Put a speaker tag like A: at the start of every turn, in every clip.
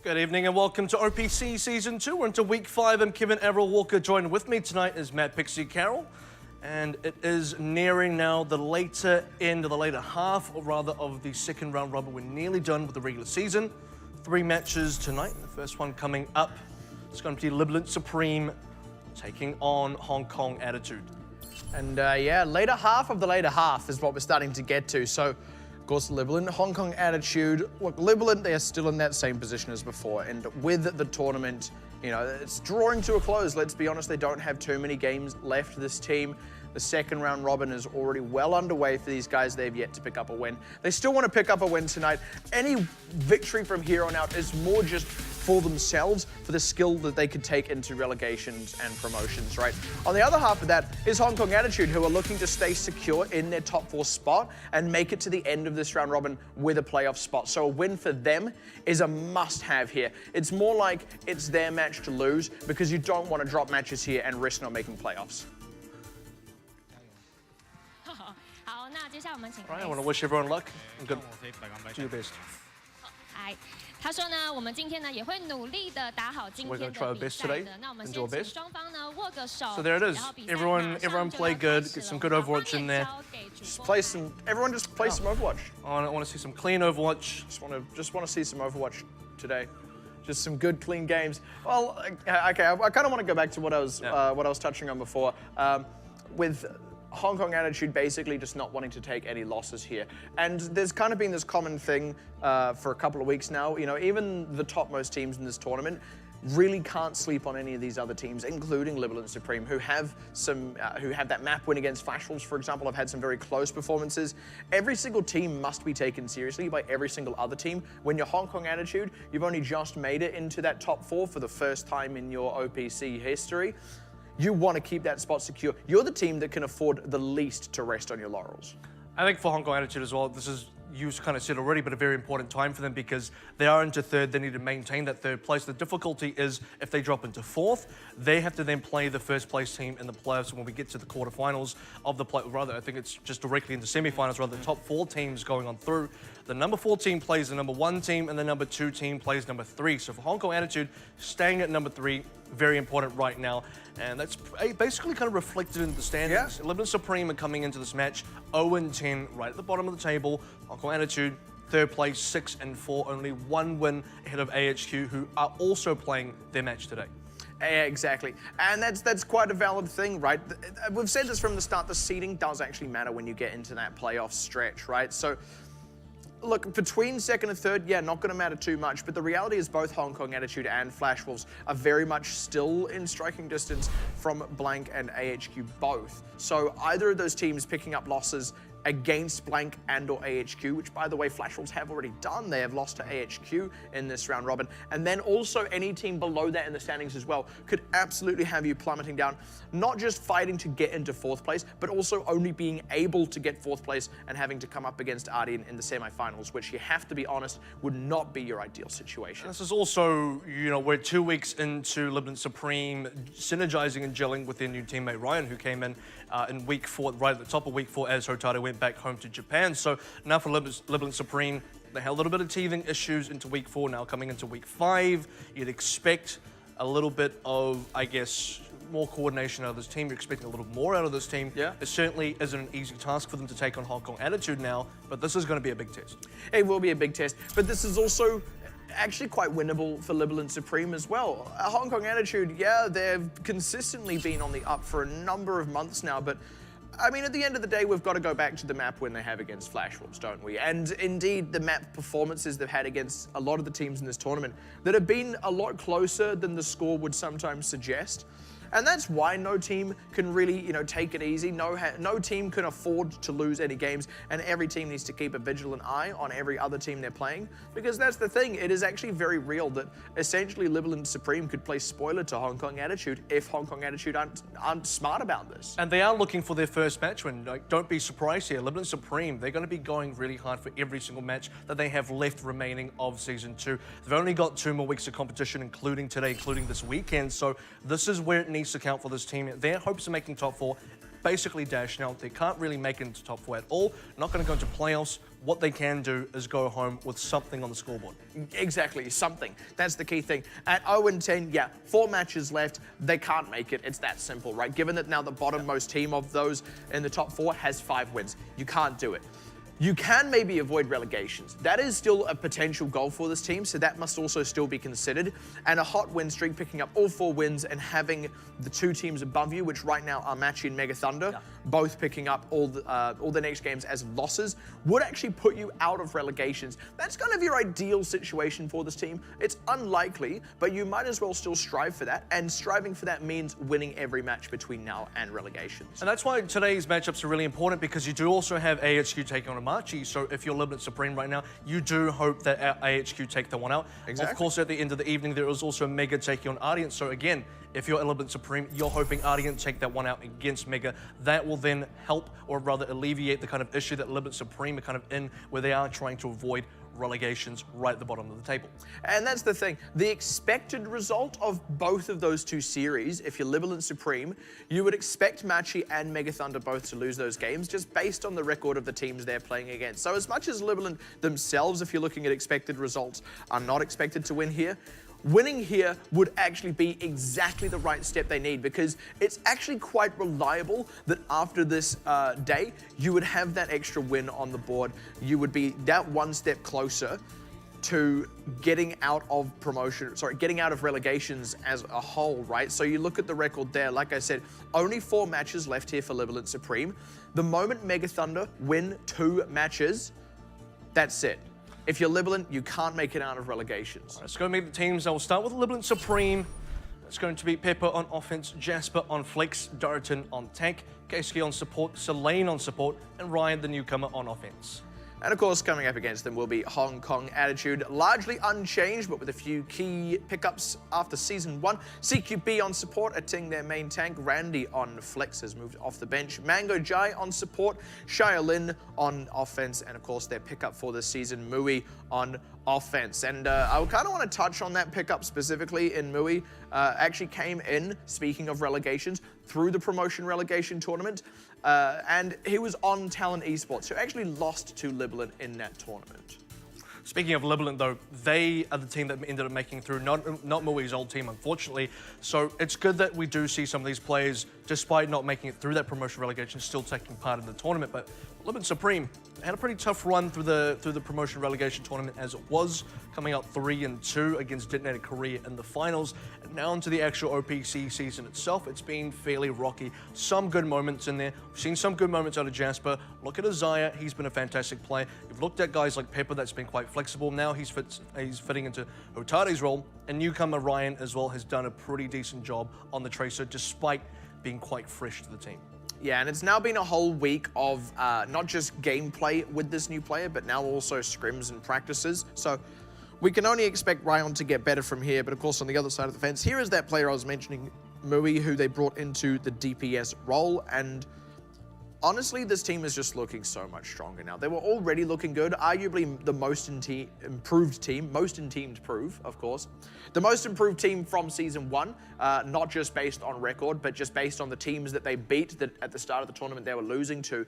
A: Good evening and welcome to OPC Season 2. We're into Week 5. I'm Kevin AVRL Walker. Joined with me tonight is Matt Pixie Carroll. And it is nearing now the later half, or rather, of the second round robin. We're nearly done with the regular season. 3 matches tonight. The first one coming up is going to be Libalent Supreme taking on Hong Kong Attitude.
B: And yeah, later half of the later half is what we're starting to get to. So, of course, Libalent, Hong Kong Attitude. Look, Libalent, they are still in that same position as before. And with the tournament, you know, it's drawing to a close. Let's be honest, they don't have too many games left, this team. The second round robin is already well underway for these guys. They've yet to pick up a win. They still want to pick up a win tonight. Any victory from here on out is more just for themselves, for the skill that they could take into relegations and promotions, right? On the other half of that is Hong Kong Attitude, who are looking to stay secure in their top 4 spot and make it to the end of this round robin with a playoff spot. So a win for them is a must-have here. It's more like it's their match to lose because you don't want to drop matches here and risk not making playoffs.
A: Right, I want to wish everyone luck and good. Do your best.
C: 他说呢，我们今天呢也会努力的打好今天的比赛的。那我们先请双方呢握个手。
A: So there it is. Everyone play good. Get some good Overwatch in there.
B: Everyone just play some Overwatch.
A: I want to see some clean Overwatch.
B: Just want to see some Overwatch today. Just some good, clean games. Well, okay, I kind of want to go back to what I was touching on before, with Hong Kong Attitude basically just not wanting to take any losses here. And there's kind of been this common thing for a couple of weeks now. You know, even the topmost teams in this tournament really can't sleep on any of these other teams, including Libalent Supreme, who have that map win against Flash Wolves, for example, have had some very close performances. Every single team must be taken seriously by every single other team. When you're Hong Kong Attitude, you've only just made it into that top 4 for the first time in your OPC history. You want to keep that spot secure. You're the team that can afford the least to rest on your laurels.
A: I think for Hong Kong Attitude as well, this is, you kind of said already, but a very important time for them because they are into 3rd. They need to maintain that 3rd place. The difficulty is if they drop into 4th, they have to then play the 1st place team in the playoffs when we get to the quarterfinals of the play. Rather, I think it's just directly into semifinals. Rather, the top 4 teams going on through. The number 4 team plays the number 1 team, and the number 2 team plays number 3. So for Hong Kong Attitude, staying at number 3, very important right now. And that's basically kind of reflected in the standings. Yeah. Libalent Supreme are coming into this match 0-10, right at the bottom of the table. Hong Kong Attitude, 3rd place, 6-4, only 1 win ahead of AHQ, who are also playing their match today.
B: Yeah, exactly. And that's quite a valid thing, right? We've said this from the start, the seeding does actually matter when you get into that playoff stretch, right? So, look, between 2nd and 3rd, yeah, not going to matter too much, but the reality is both Hong Kong Attitude and Flash Wolves are very much still in striking distance from Blank and AHQ both. So either of those teams picking up losses against Blank and or AHQ, which by the way, Flash Wolves have already done. They have lost to AHQ in this round robin. And then also any team below that in the standings as well could absolutely have you plummeting down, not just fighting to get into 4th place, but also only being able to get 4th place and having to come up against Ardian in the semifinals, which you have to be honest, would not be your ideal situation.
A: This is also, you know, we're 2 weeks into Libalent Supreme synergizing and gelling with their new teammate Ryan, who came in Week 4, right at the top of Week 4 as Hotada went back home to Japan. So now for Libalent Supreme, they had a little bit of teething issues into Week 4. Now coming into Week 5, you'd expect a little bit of, I guess, more coordination out of this team. You're expecting a little more out of this team. Yeah. It certainly isn't an easy task for them to take on Hong Kong Attitude now, but this is going to be a big test.
B: It will be a big test, but this is also actually quite winnable for Libalent Supreme as well. Hong Kong Attitude, yeah, they've consistently been on the up for a number of months now, but I mean, at the end of the day, we've got to go back to the map win they have against Flash Wolves, don't we? And indeed, the map performances they've had against a lot of the teams in this tournament that have been a lot closer than the score would sometimes suggest. And that's why no team can really, you know, take it easy. No team can afford to lose any games, and every team needs to keep a vigilant eye on every other team they're playing, because that's the thing. It is actually very real that essentially Libalent Supreme could play spoiler to Hong Kong Attitude if Hong Kong Attitude aren't smart about this.
A: And they are looking for their first match win. Like, don't be surprised here. Libalent Supreme, they're going to be going really hard for every single match that they have left remaining of Season 2. They've only got 2 more weeks of competition, including today, including this weekend. So this is where it needs to count for this team. Their hopes of making top 4 basically dashing out. They can't really make it into top 4 at all. Not going to go into playoffs. What they can do is go home with something on the scoreboard.
B: Exactly, something. That's the key thing. At 0-10, yeah, 4 matches left. They can't make it. It's that simple, right? Given that now the bottommost team of those in the top 4 has 5 wins. You can't do it. You can maybe avoid relegations. That is still a potential goal for this team, so that must also still be considered. And a hot win streak, picking up all 4 wins and having the 2 teams above you, which right now are Matchy and Mega Thunder, both picking up all the next games as losses, would actually put you out of relegations. That's kind of your ideal situation for this team. It's unlikely, but you might as well still strive for that, and striving for that means winning every match between now and relegations.
A: And that's why today's matchups are really important, because you do also have AHQ taking on Marchi. So if you're Libalent Supreme right now, you do hope that AHQ take the one out.
B: Exactly.
A: Of course, at the end of the evening, there is also Mega taking on Ardiant. So again, if you're Libalent Supreme, you're hoping Ardiant take that one out against Mega. That will then help, or rather alleviate, the kind of issue that Libalent Supreme are kind of in, where they are trying to avoid relegations right at the bottom of the table.
B: And that's the thing. The expected result of both of those 2 series, if you're Libalent Supreme, you would expect Matchy and Mega Thunder both to lose those games just based on the record of the teams they're playing against. So as much as Libalent themselves, if you're looking at expected results, are not expected to win here, winning here would actually be exactly the right step they need, because it's actually quite reliable that after this day, you would have that extra win on the board. You would be that one step closer to getting out of relegations as a whole, right? So you look at the record there, like I said, only 4 matches left here for Libalent Supreme. The moment Mega Thunder win 2 matches, that's it. If you're Libalent, you can't make it out of relegations.
A: Let's go meet the teams. I will start with Libalent Supreme. It's going to be Pepper on offense, Jasper on flex, Doriton on tank, Keisuke on support, Selene on support, and Ryan, the newcomer, on offense.
B: And of course, coming up against them will be Hong Kong Attitude, largely unchanged, but with a few key pickups after Season 1. CQB on support, Ating their main tank. Randy on flex has moved off the bench. Mango Jai on support. Xiaolin on offense. And of course, their pickup for this season, Mui on offense. And I kind of want to touch on that pickup specifically in Mui. Actually came in, speaking of relegations, through the promotion relegation tournament. And he was on Talent Esports, who actually lost to Libalent in that tournament.
A: Speaking of Libalent, though, they are the team that ended up making through, not Mui's old team, unfortunately. So it's good that we do see some of these players, despite not making it through that promotion relegation, still taking part in the tournament. But Libalent Supreme had a pretty tough run through the promotion relegation tournament as it was, coming out 3-2 against Detonator Korea in the finals. And now into the actual OPC season itself, it's been fairly rocky. Some good moments in there. We've seen some good moments out of Jasper. Look at Isaiah, he's been a fantastic player. You've looked at guys like Pepper, that's been quite flexible. Now he's fitting into Hotade's role. And newcomer Ryan as well has done a pretty decent job on the Tracer, despite being quite fresh to the team.
B: Yeah, and it's now been a whole week of not just gameplay with this new player, but now also scrims and practices. So we can only expect Ryan to get better from here. But of course, on the other side of the fence, here is that player I was mentioning, Mui, who they brought into the DPS role. And honestly, this team is just looking so much stronger now. They were already looking good, arguably the most improved team, most improved, of course. The most improved team from Season 1, not just based on record, but just based on the teams that they beat that at the start of the tournament they were losing to.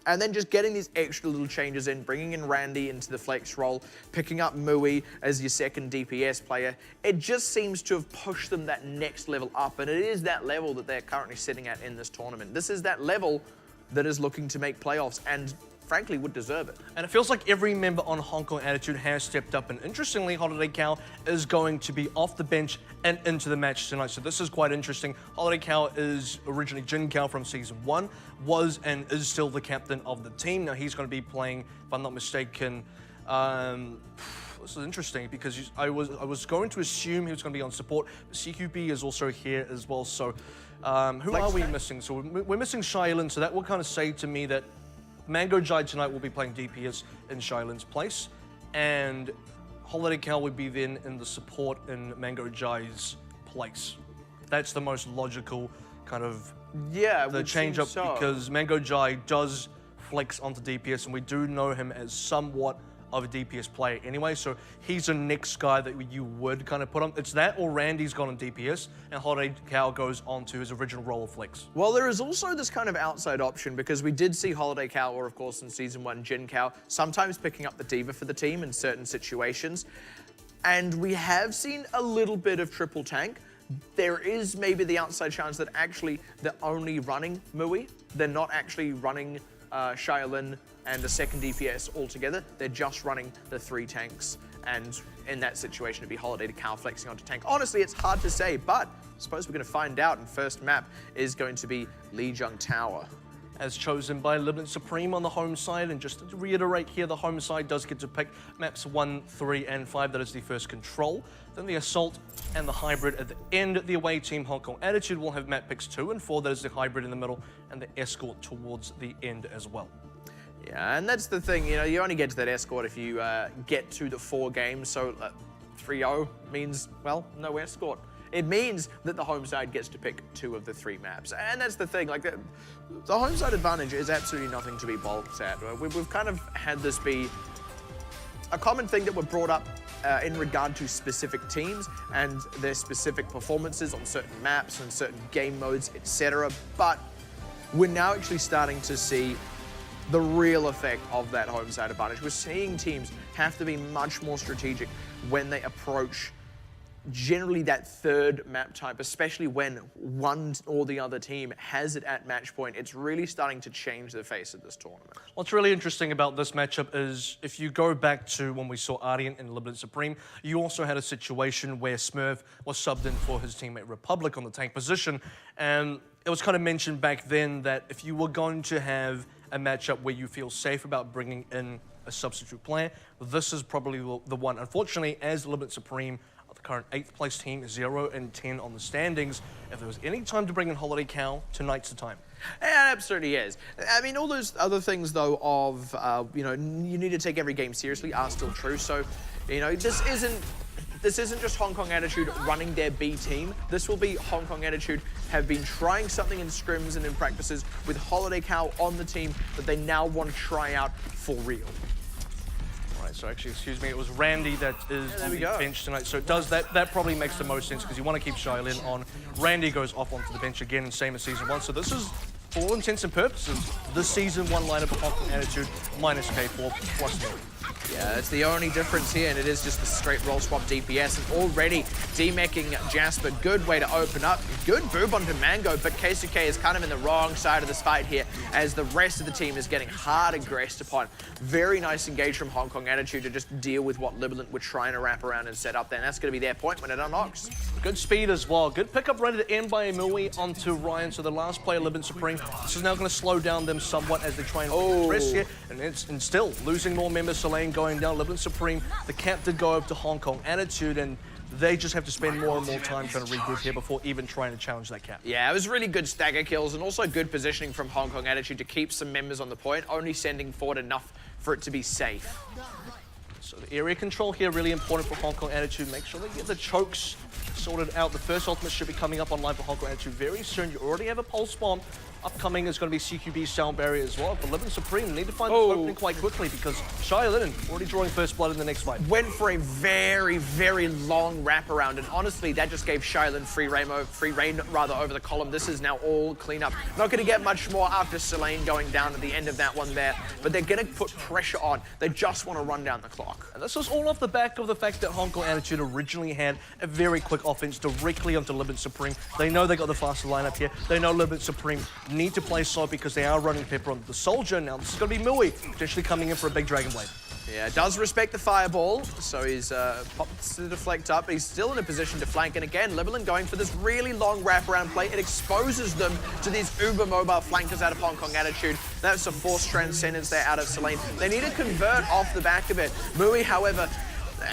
B: And then just getting these extra little changes in, bringing in Randy into the flex role, picking up Mui as your second DPS player. It just seems to have pushed them that next level up, and it is that level that they're currently sitting at in this tournament. This is that level that is looking to make playoffs and frankly would deserve it. And
A: it feels like every member on Hong Kong Attitude has stepped up, and interestingly, Holiday Cow is going to be off the bench and into the match tonight, so this is quite interesting. Holiday Cow is originally Jin Cow from Season 1, was and is still the captain of the team. Now he's going to be playing, if I'm not mistaken, this is interesting because I was going to assume he was going to be on support, but CQB is also here as well, so who are we missing? So we're missing Xiaolin, so that will kind of say to me that Mango Jai tonight will be playing DPS in Xiaolin's place, and Holiday Cow would be then in the support in Mango Jai's place. That's the most logical kind of the change up, because Mango Jai does flex onto DPS, and we do know him as somewhat of a DPS player anyway, so he's the next guy that you would kind of put on. It's that or Randy's gone on DPS and Holiday Cow goes on to his original role of Flex.
B: Well, there is also this kind of outside option because we did see Holiday Cow, or of course in Season 1, Jin Cow, sometimes picking up the D.Va for the team in certain situations. And we have seen a little bit of triple tank. There is maybe the outside chance that actually they're only running Mui. They're not actually running Xiaolin and a second DPS altogether. They're just running the 3 tanks. And in that situation, it'd be Holiday to Cow flexing onto tank. Honestly, it's hard to say, but I suppose we're going to find out. And first map is going to be Lijiang Tower.
A: As chosen by Libalent Supreme on the home side. And just to reiterate here, the home side does get to pick maps 1, 3, and 5. That is the first control. Then the Assault and the Hybrid at the end. The away team, Hong Kong Attitude, will have map picks 2 and 4. That is the Hybrid in the middle and the Escort towards the end as well.
B: Yeah, and that's the thing, you know, you only get to that Escort if you get to the 4 games. So 3-0 means, well, no Escort. It means that the home side gets to pick 2 of the 3 maps. And that's the thing, like the home side advantage is absolutely nothing to be balked at. We've kind of had this be a common thing that were brought up in regard to specific teams and their specific performances on certain maps and certain game modes, etc. But we're now actually starting to see the real effect of that home side advantage. We're seeing teams have to be much more strategic when they approach generally that 3rd map type, especially when one or the other team has it at match point. It's really starting to change the face of this tournament.
A: What's really interesting about this matchup is if you go back to when we saw Ardian and Libalent Supreme, you also had a situation where Smurf was subbed in for his teammate Republic on the tank position. And it was kind of mentioned back then that if you were going to have a matchup where you feel safe about bringing in a substitute player, this is probably the one. Unfortunately, as Libalent Supreme, the current 8th place team, 0 and 10 on the standings. If there was any time to bring in Holiday Cow, tonight's the time.
B: It absolutely is. I mean, all those other things, though, of, you know, you need to take every game seriously are still true. So, you know, this isn't just Hong Kong Attitude running their B team. This will be Hong Kong Attitude have been trying something in scrims and in practices with Holiday Cow on the team that they now want to try out for real.
A: So actually, excuse me, it was Randy that is on the bench tonight. So it does that probably makes the most sense because you want to keep Xiaolin on. Randy goes off onto the bench again, and same as Season 1. So this is, for all intents and purposes, the Season 1 lineup of Hong Kong Attitude minus K4 plus me.
B: Yeah, that's the only difference here, and it is just the straight roll swap DPS. And already demecking Jasper, good way to open up. Good boob onto Mango, but KSUK is kind of in the wrong side of this fight here as the rest of the team is getting hard aggressed upon. Very nice engage from Hong Kong Attitude to just deal with what Libalent were trying to wrap around and set up there. And that's going to be their point when it unlocks.
A: Good speed as well. Good pickup right at the end by Mui onto Ryan. So the last player, Libalent Supreme, this is now going to slow down them somewhat as they try and press here. And still losing more members. Selene going down. Libalent Supreme, the cap did go over to Hong Kong Attitude, and they just have to spend more and more time trying to regroup here before even trying to challenge that cap.
B: Yeah, it was really good stagger kills and also good positioning from Hong Kong Attitude to keep some members on the point, only sending forward enough for it to be safe.
A: So the area control here really important for Hong Kong Attitude. Make sure they get the chokes sorted out. The first ultimate should be coming up online for Hong Kong Attitude very soon. You already have a pulse bomb. Upcoming is going to be CQB Sound Barrier as well. But Libalent Supreme need to find the opening quite quickly because Xiaolin already drawing first blood in the next fight.
B: Went for a very, very long wraparound, and honestly, that just gave Xiaolin free reign over the column. This is now all cleanup. Not going to get much more after Selene going down at the end of that one there, but they're going to put pressure on. They just want to run down the clock.
A: And this was all off the back of the fact that Hong Kong Attitude originally had a very quick offense directly onto Libalent Supreme. They know they got the faster lineup here. They know Libalent Supreme need to play slow because they are running Pepper on the Soldier. Now this is going to be Mui potentially coming in for a big Dragon Blade.
B: Yeah, does respect the fireball, so he's popped to deflect up. He's still in a position to flank, and again, Libalent going for this really long wraparound play. It exposes them to these uber mobile flankers out of Hong Kong Attitude. That's a forced transcendence there out of Selene. They need to convert off the back of it. Mui, however,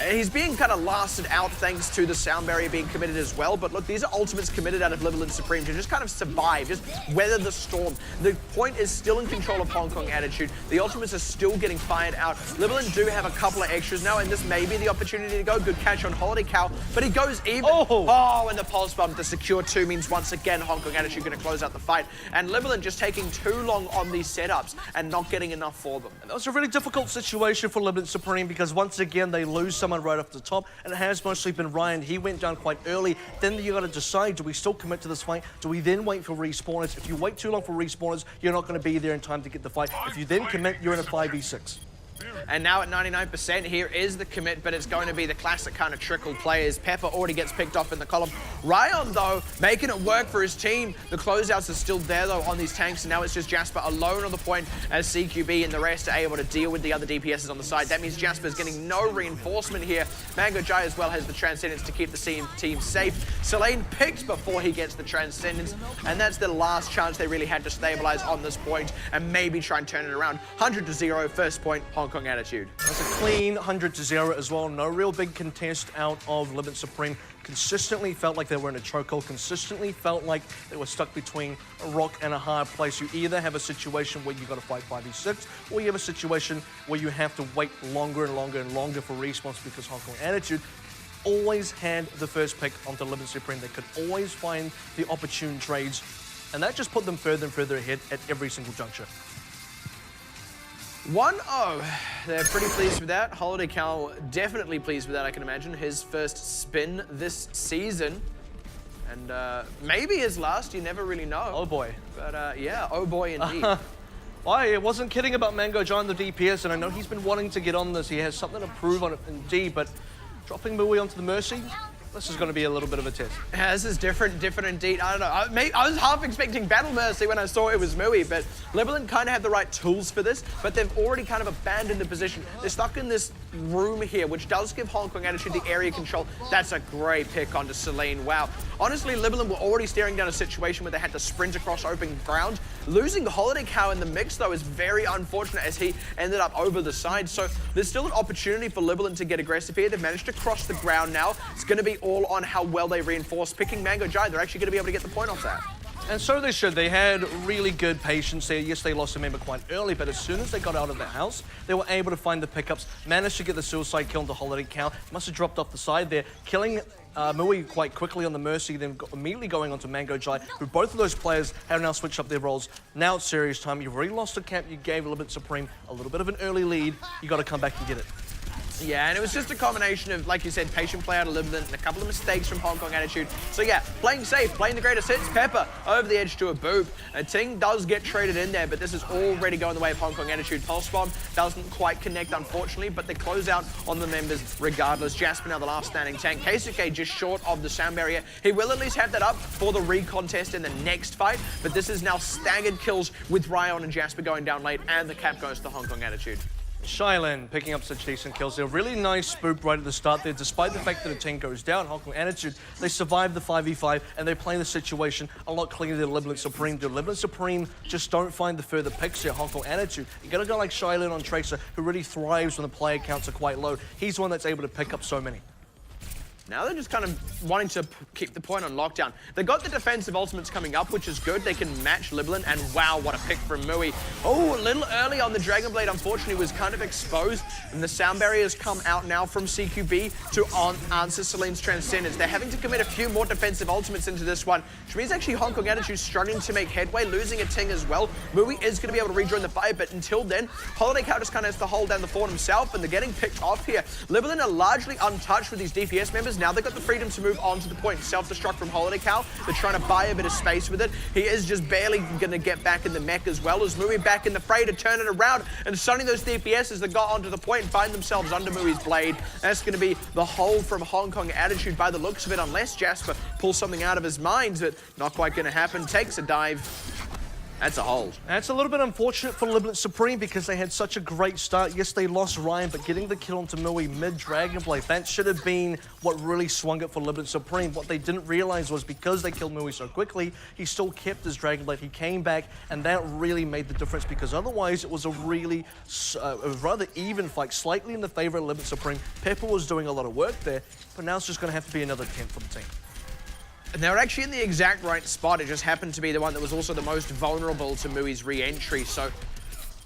B: He's being kind of lasted out thanks to the sound barrier being committed as well. But look, these are ultimates committed out of Libalent Supreme to just kind of survive, just weather the storm. The point is still in control of Hong Kong Attitude. The ultimates are still getting fired out. Libalent do have a couple of extras now, and this may be the opportunity to go. Good catch on Holiday Cow, but he goes even. Oh, and the pulse bomb to secure 2 means once again Hong Kong Attitude going to close out the fight. And Libalent just taking too long on these setups and not getting enough for them.
A: And that was a really difficult situation for Libalent Supreme because once again they lose someone right off the top, and it has mostly been Ryan. He went down quite early. Then you got to decide, do we still commit to this fight? Do we then wait for respawners? If you wait too long for respawners, you're not going to be there in time to get the fight. If you then commit, you're in a 5v6.
B: And now at 99%, here is the commit, but it's going to be the classic kind of trickle players. Pepper already gets picked off in the column. Ryan, though, making it work for his team. The closeouts are still there, though, on these tanks, and now it's just Jasper alone on the point as CQB and the rest are able to deal with the other DPSs on the side. That means Jasper's getting no reinforcement here. Mango Jai as well has the Transcendence to keep the team safe. Selene picked before he gets the Transcendence, and that's the last chance they really had to stabilize on this point and maybe try and turn it around. 100-0, first point, Hong Kong Attitude.
A: That's a clean 100-0 as well. No real big contest out of Libalent Supreme. Consistently felt like they were in a chokehold. Consistently felt like they were stuck between a rock and a hard place. You either have a situation where you've got to fight 5v6, or you have a situation where you have to wait longer and longer and longer for respawns because Hong Kong Attitude always had the first pick onto Libalent Supreme. They could always find the opportune trades, and that just put them further and further ahead at every single juncture.
B: 1-0. They're pretty pleased with that. Holiday Cow definitely pleased with that, I can imagine. His first spin this season. And maybe his last, you never really know.
A: Oh boy.
B: But yeah, oh boy indeed.
A: I wasn't kidding about Mango Jai on the DPS, and I know he's been wanting to get on this. He has something to prove on it indeed, but dropping Mui onto the Mercy, this is going to be a little bit of a test.
B: Yeah, this is different indeed. I don't know. I was half expecting Battle Mercy when I saw it was Mui, but Libalent kind of had the right tools for this, but they've already kind of abandoned the position. They're stuck in this room here, which does give Hong Kong Attitude the area control. That's a great pick onto Selene. Wow. Honestly, Libalent were already staring down a situation where they had to sprint across open ground. Losing Holiday Cow in the mix, though, is very unfortunate as he ended up over the side. So there's still an opportunity for Libalent to get aggressive here. They've managed to cross the ground now. It's going to be all on how well they reinforce. Picking Mango Jai, they're actually going to be able to get the point off that.
A: And so they should. They had really good patience there. Yes, they lost a member quite early, but as soon as they got out of the house, they were able to find the pickups, managed to get the suicide kill into Holiday Cow. Must have dropped off the side there, killing Mui quite quickly on the Mercy, then immediately going on to Mango Jai, who both of those players have now switched up their roles. Now it's serious time. You've already lost a camp. You gave Libalent Supreme a little bit of an early lead. You got to come back and get it.
B: Yeah, and it was just a combination of, like you said, patient play out of Libalent and a couple of mistakes from Hong Kong Attitude. So yeah, playing safe, playing the greatest hits. Pepper over the edge to a boop. Ting does get traded in there, but this is already going the way of Hong Kong Attitude. Pulse Bomb doesn't quite connect, unfortunately, but they close out on the members regardless. Jasper now the last standing tank. Keisuke just short of the sound barrier. He will at least have that up for the recontest in the next fight, but this is now staggered kills with Ryan and Jasper going down late, and the cap goes to Hong Kong Attitude.
A: Shylin picking up such decent kills. They're really nice spook right at the start there. Despite the fact that a team goes down, Hong Kong Attitude, they survive the 5v5 and they play the situation a lot cleaner than Libalent Supreme do. Libalent Supreme just don't find the further picks here. Hong Kong Attitude, you gotta go like Shylin on Tracer, who really thrives when the player counts are quite low. He's the one that's able to pick up so many.
B: Now they're just kind of wanting to keep the point on lockdown. They got the defensive ultimates coming up, which is good. They can match Libalent, and wow, what a pick from Mui. Oh, a little early on the Dragon Blade, unfortunately, was kind of exposed, and the sound barriers come out now from CQB to answer Selene's Transcendence. They're having to commit a few more defensive ultimates into this one, which means actually Hong Kong Attitude struggling to make headway, losing a Ting as well. Mui is going to be able to rejoin the fight, but until then, Holiday Cow just kind of has to hold down the fort himself, and they're getting picked off here. Libalent are largely untouched with these DPS members. Now they've got the freedom to move on to the point. Self-destruct from Holiday Cow. They're trying to buy a bit of space with it. He is just barely going to get back in the mech as well as Mui back in the fray to turn it around and stunning those DPSs that got onto the point and find themselves under Mui's blade. That's going to be the hold from Hong Kong Attitude by the looks of it, unless Jasper pulls something out of his mind, but not quite going to happen. Takes a dive. That's a hold.
A: That's a little bit unfortunate for Libalent Supreme because they had such a great start. Yes, they lost Ryan, but getting the kill onto Mui mid-Dragon Blade, that should have been what really swung it for Libalent Supreme. What they didn't realize was because they killed Mui so quickly, he still kept his Dragon Blade. He came back, and that really made the difference because otherwise it was a really, rather even fight, slightly in the favor of Libalent Supreme. Pepper was doing a lot of work there, but now it's just going to have to be another 10 for the team.
B: And they were actually in the exact right spot. It just happened to be the one that was also the most vulnerable to Mui's re-entry. So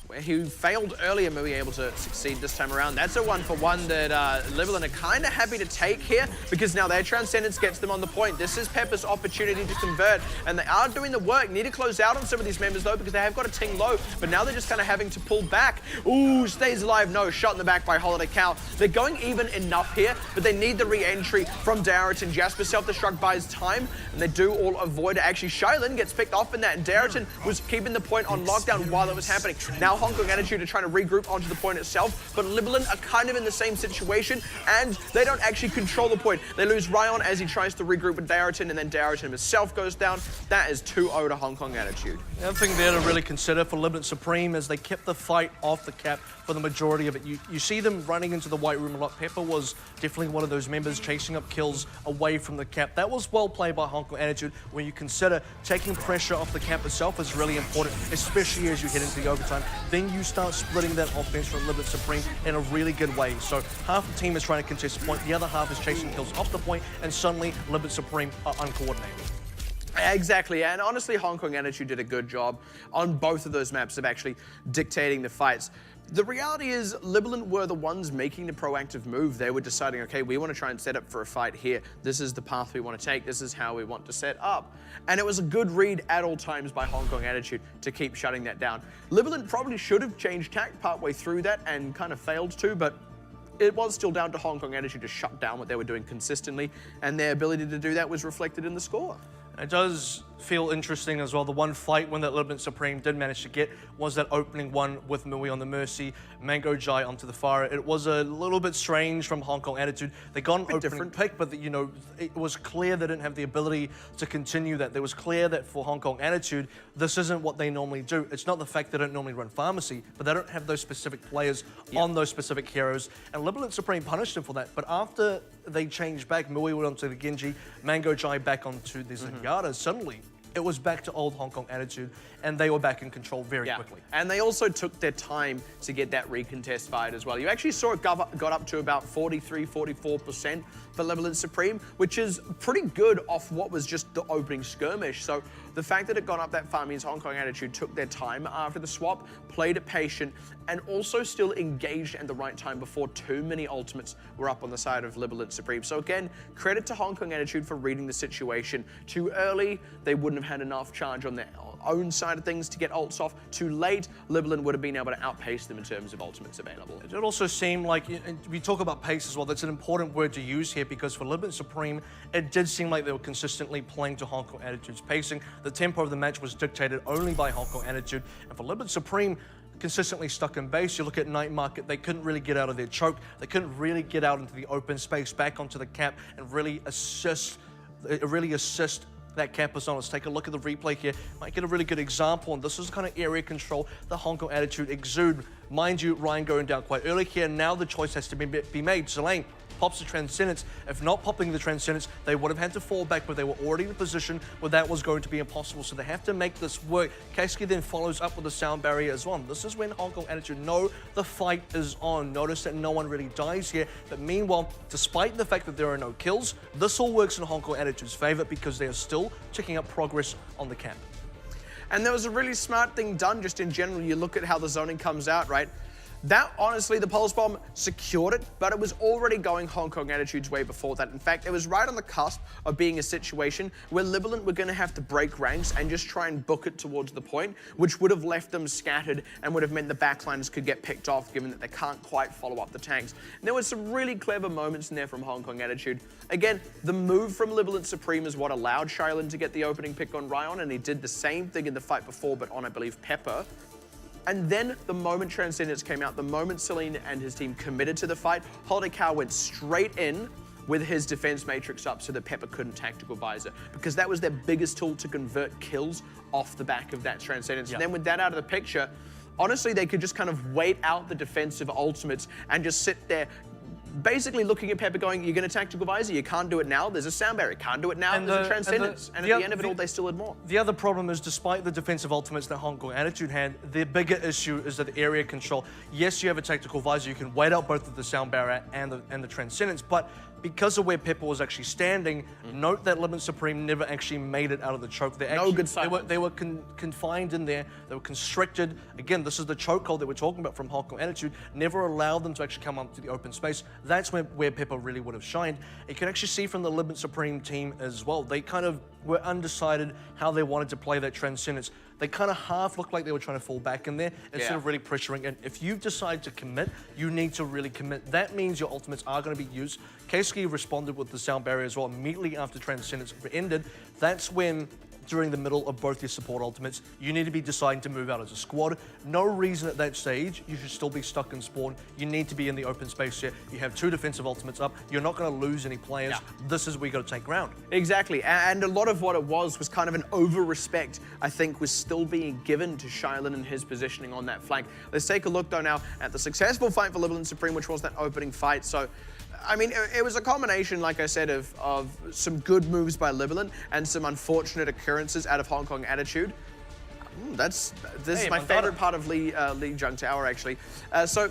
B: where he failed earlier, Mui able to succeed this time around. That's a 1-for-1 that Libalent are kind of happy to take here because now their Transcendence gets them on the point. This is Pepper's opportunity to convert, and they are doing the work. Need to close out on some of these members though because they have got a ting low, but now they're just kind of having to pull back. Ooh, stays alive. No, shot in the back by Holiday Cow. They're going even enough here, but they need the re-entry from Darrington. Jasper self-destruct buys time, and they do all avoid it. Actually, Shylin gets picked off in that, and Darrington was keeping the point on lockdown while it was happening. Now Hong Kong Attitude are trying to regroup onto the point itself, but Libalent are kind of in the same situation, and they don't actually control the point. They lose Ryan as he tries to regroup with Darrington, and then Darrington himself goes down. That is 2-0 to Hong Kong Attitude.
A: The other thing there to really consider for Libalent Supreme is they kept the fight off the cap for the majority of it. You see them running into the white room a lot. Pepper was definitely one of those members chasing up kills away from the cap. That was well played by Hong Kong Attitude when you consider taking pressure off the cap itself is really important, especially as you head into the overtime. Then you start splitting that offense from Libalent Supreme in a really good way. So half the team is trying to contest the point, the other half is chasing kills off the point, and suddenly Libalent Supreme are uncoordinated.
B: Exactly, and honestly, Hong Kong Attitude did a good job on both of those maps of actually dictating the fights. The reality is, Libalent were the ones making the proactive move. They were deciding, okay, we want to try and set up for a fight here. This is the path we want to take. This is how we want to set up. And it was a good read at all times by Hong Kong Attitude to keep shutting that down. Libalent probably should have changed tack partway through that and kind of failed to, but it was still down to Hong Kong Attitude to shut down what they were doing consistently, and their ability to do that was reflected in the score.
A: It does feel interesting as well. The one fight win that Libalent Supreme did manage to get was that opening one with Mui on the Mercy, Mango Jai onto the Fire. It was a little bit strange from Hong Kong Attitude. They got an opening pick, but you know, it was clear they didn't have the ability to continue that. It was clear that for Hong Kong Attitude, this isn't what they normally do. It's not the fact they don't normally run Pharmacy, but they don't have those specific players on those specific heroes. And Libalent Supreme punished them for that. But after they changed back, Mui went onto the Genji, Mango Jai back onto the Zenyatta, suddenly it was back to old Hong Kong Attitude, and they were back in control very quickly.
B: And they also took their time to get that recontest fight as well. You actually saw it got up to about 43-44% for Libalent Supreme, which is pretty good off what was just the opening skirmish. So the fact that it got up that far means Hong Kong Attitude took their time after the swap, played it patient, and also still engaged at the right time before too many ultimates were up on the side of Libalent Supreme. So again, credit to Hong Kong Attitude for reading the situation. Too early, they wouldn't have had enough charge on their own side of things to get ults off. Too late, Libalent would have been able to outpace them in terms of ultimates available.
A: It also seemed like, we talk about pace as well, that's an important word to use here because for Libalent Supreme, it did seem like they were consistently playing to Hong Kong Attitude's pacing. The tempo of the match was dictated only by Hong Kong Attitude, and for Libalent Supreme, consistently stuck in base. You look at Night Market, they couldn't really get out of their choke. They couldn't really get out into the open space, back onto the cap, and really assist that cap persona. Let's take a look at the replay here. Might get a really good example, and this is the kind of area control the Hong Kong Attitude exude. Mind you, Ryan going down quite early here. Now the choice has to be made. Zelane pops the Transcendence. If not popping the Transcendence, they would have had to fall back, but they were already in a position where that was going to be impossible, so they have to make this work. Keisuke then follows up with the sound barrier as well. This is when Hong Kong Attitude know the fight is on. Notice that no one really dies here, but meanwhile, despite the fact that there are no kills, this all works in Hong Kong Attitude's favor because they are still checking up progress on the camp.
B: And there was a really smart thing done just in general. You look at how the zoning comes out, right? That, honestly, the Pulse Bomb secured it, but it was already going Hong Kong Attitude's way before that. In fact, it was right on the cusp of being a situation where Libalent were going to have to break ranks and just try and book it towards the point, which would have left them scattered and would have meant the backliners could get picked off, given that they can't quite follow up the tanks. And there were some really clever moments in there from Hong Kong Attitude. Again, the move from Libalent Supreme is what allowed Shylin to get the opening pick on Ryan, and he did the same thing in the fight before, but on, I believe, Pepper. And then the moment Transcendence came out, the moment Celine and his team committed to the fight, Holiday Cow went straight in with his defense matrix up so that Pepper couldn't tactical visor, because that was their biggest tool to convert kills off the back of that Transcendence.
A: Yeah.
B: And then with that out of the picture, honestly, they could just kind of wait out the defensive ultimates and just sit there basically looking at Pepper going, you're going to tactical visor, you can't do it now, there's a sound barrier, can't do it now, there's a Transcendence. And at the end of it all, they still had more.
A: The other problem is, despite the defensive ultimates that Hong Kong Attitude had, their bigger issue is that area control. Yes, you have a tactical visor, you can wait out both of the sound barrier and the Transcendence, but because of where Pepper was actually standing, note that Libalent Supreme never actually made it out of the choke.
B: No good silence.
A: They were confined in there, they were constricted. Again, this is the chokehold that we're talking about from Hong Kong Attitude, never allowed them to actually come up to the open space. That's where Pepper really would have shined. You can actually see from the Libalent Supreme team as well, they kind of were undecided how they wanted to play that Transcendence. They kind of half looked like they were trying to fall back in there instead of really pressuring. And if you decide to commit, you need to really commit. That means your ultimates are going to be used. Keisuke responded with the sound barrier as well immediately after Transcendence ended. That's when, during the middle of both your support ultimates, you need to be deciding to move out as a squad. No reason at that stage you should still be stuck in spawn. You need to be in the open space here. You have 2 defensive ultimates up. You're not going to lose any players. This is where you got to take ground.
B: Exactly, and a lot of what it was kind of an over-respect, I think, was still being given to Shylin and his positioning on that flank. Let's take a look, though, now at the successful fight for Libalent Supreme, which was that opening fight. So, I mean, it was a combination, like I said, of some good moves by Libalent and some unfortunate occurrences out of Hong Kong Attitude. This is my favorite part of Lee Jung Tower, actually. So,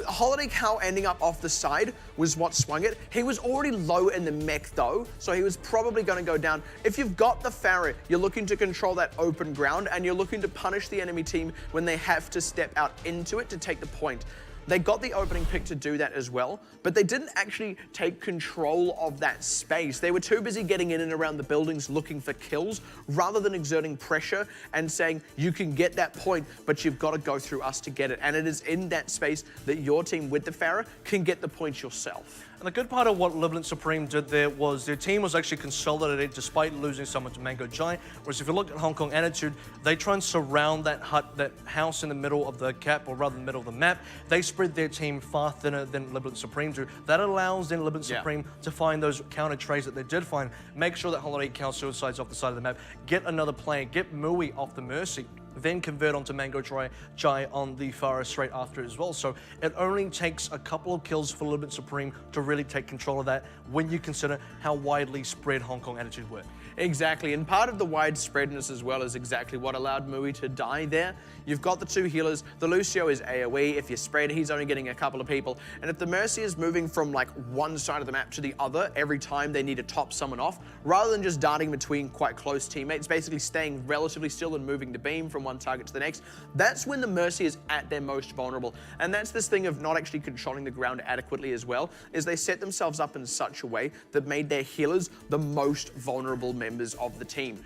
B: Holiday Cow ending up off the side was what swung it. He was already low in the mech, though, so he was probably going to go down. If you've got the Farah, you're looking to control that open ground, and you're looking to punish the enemy team when they have to step out into it to take the point. They got the opening pick to do that as well, but they didn't actually take control of that space. They were too busy getting in and around the buildings looking for kills rather than exerting pressure and saying, you can get that point, but you've got to go through us to get it. And it is in that space that your team with the Farah can get the points yourself.
A: And the good part of what Libalent Supreme did there was their team was actually consolidated despite losing someone to Mango Giant. Whereas if you look at Hong Kong Attitude, they try and surround that hut, that house in the middle of the cap, or rather the middle of the map. They spread their team far thinner than Libalent Supreme do. That allows then Libalent Supreme to find those counter trades that they did find. Make sure that Holiday Cow suicides off the side of the map. Get another player, get Mui off the Mercy. Then convert onto Mango Jai on the Farah straight after as well. So it only takes a couple of kills for Libalent Supreme to really take control of that when you consider how widely spread Hong Kong Attitude were.
B: Exactly, and part of the widespreadness as well is exactly what allowed Mui to die there. You've got the 2 healers. The Lucio is AoE. If you spread, he's only getting a couple of people. And if the Mercy is moving from like one side of the map to the other every time they need to top someone off, rather than just darting between quite close teammates, basically staying relatively still and moving the beam from one target to the next, that's when the Mercy is at their most vulnerable. And that's this thing of not actually controlling the ground adequately as well, is they set themselves up in such a way that made their healers the most vulnerable members of the team.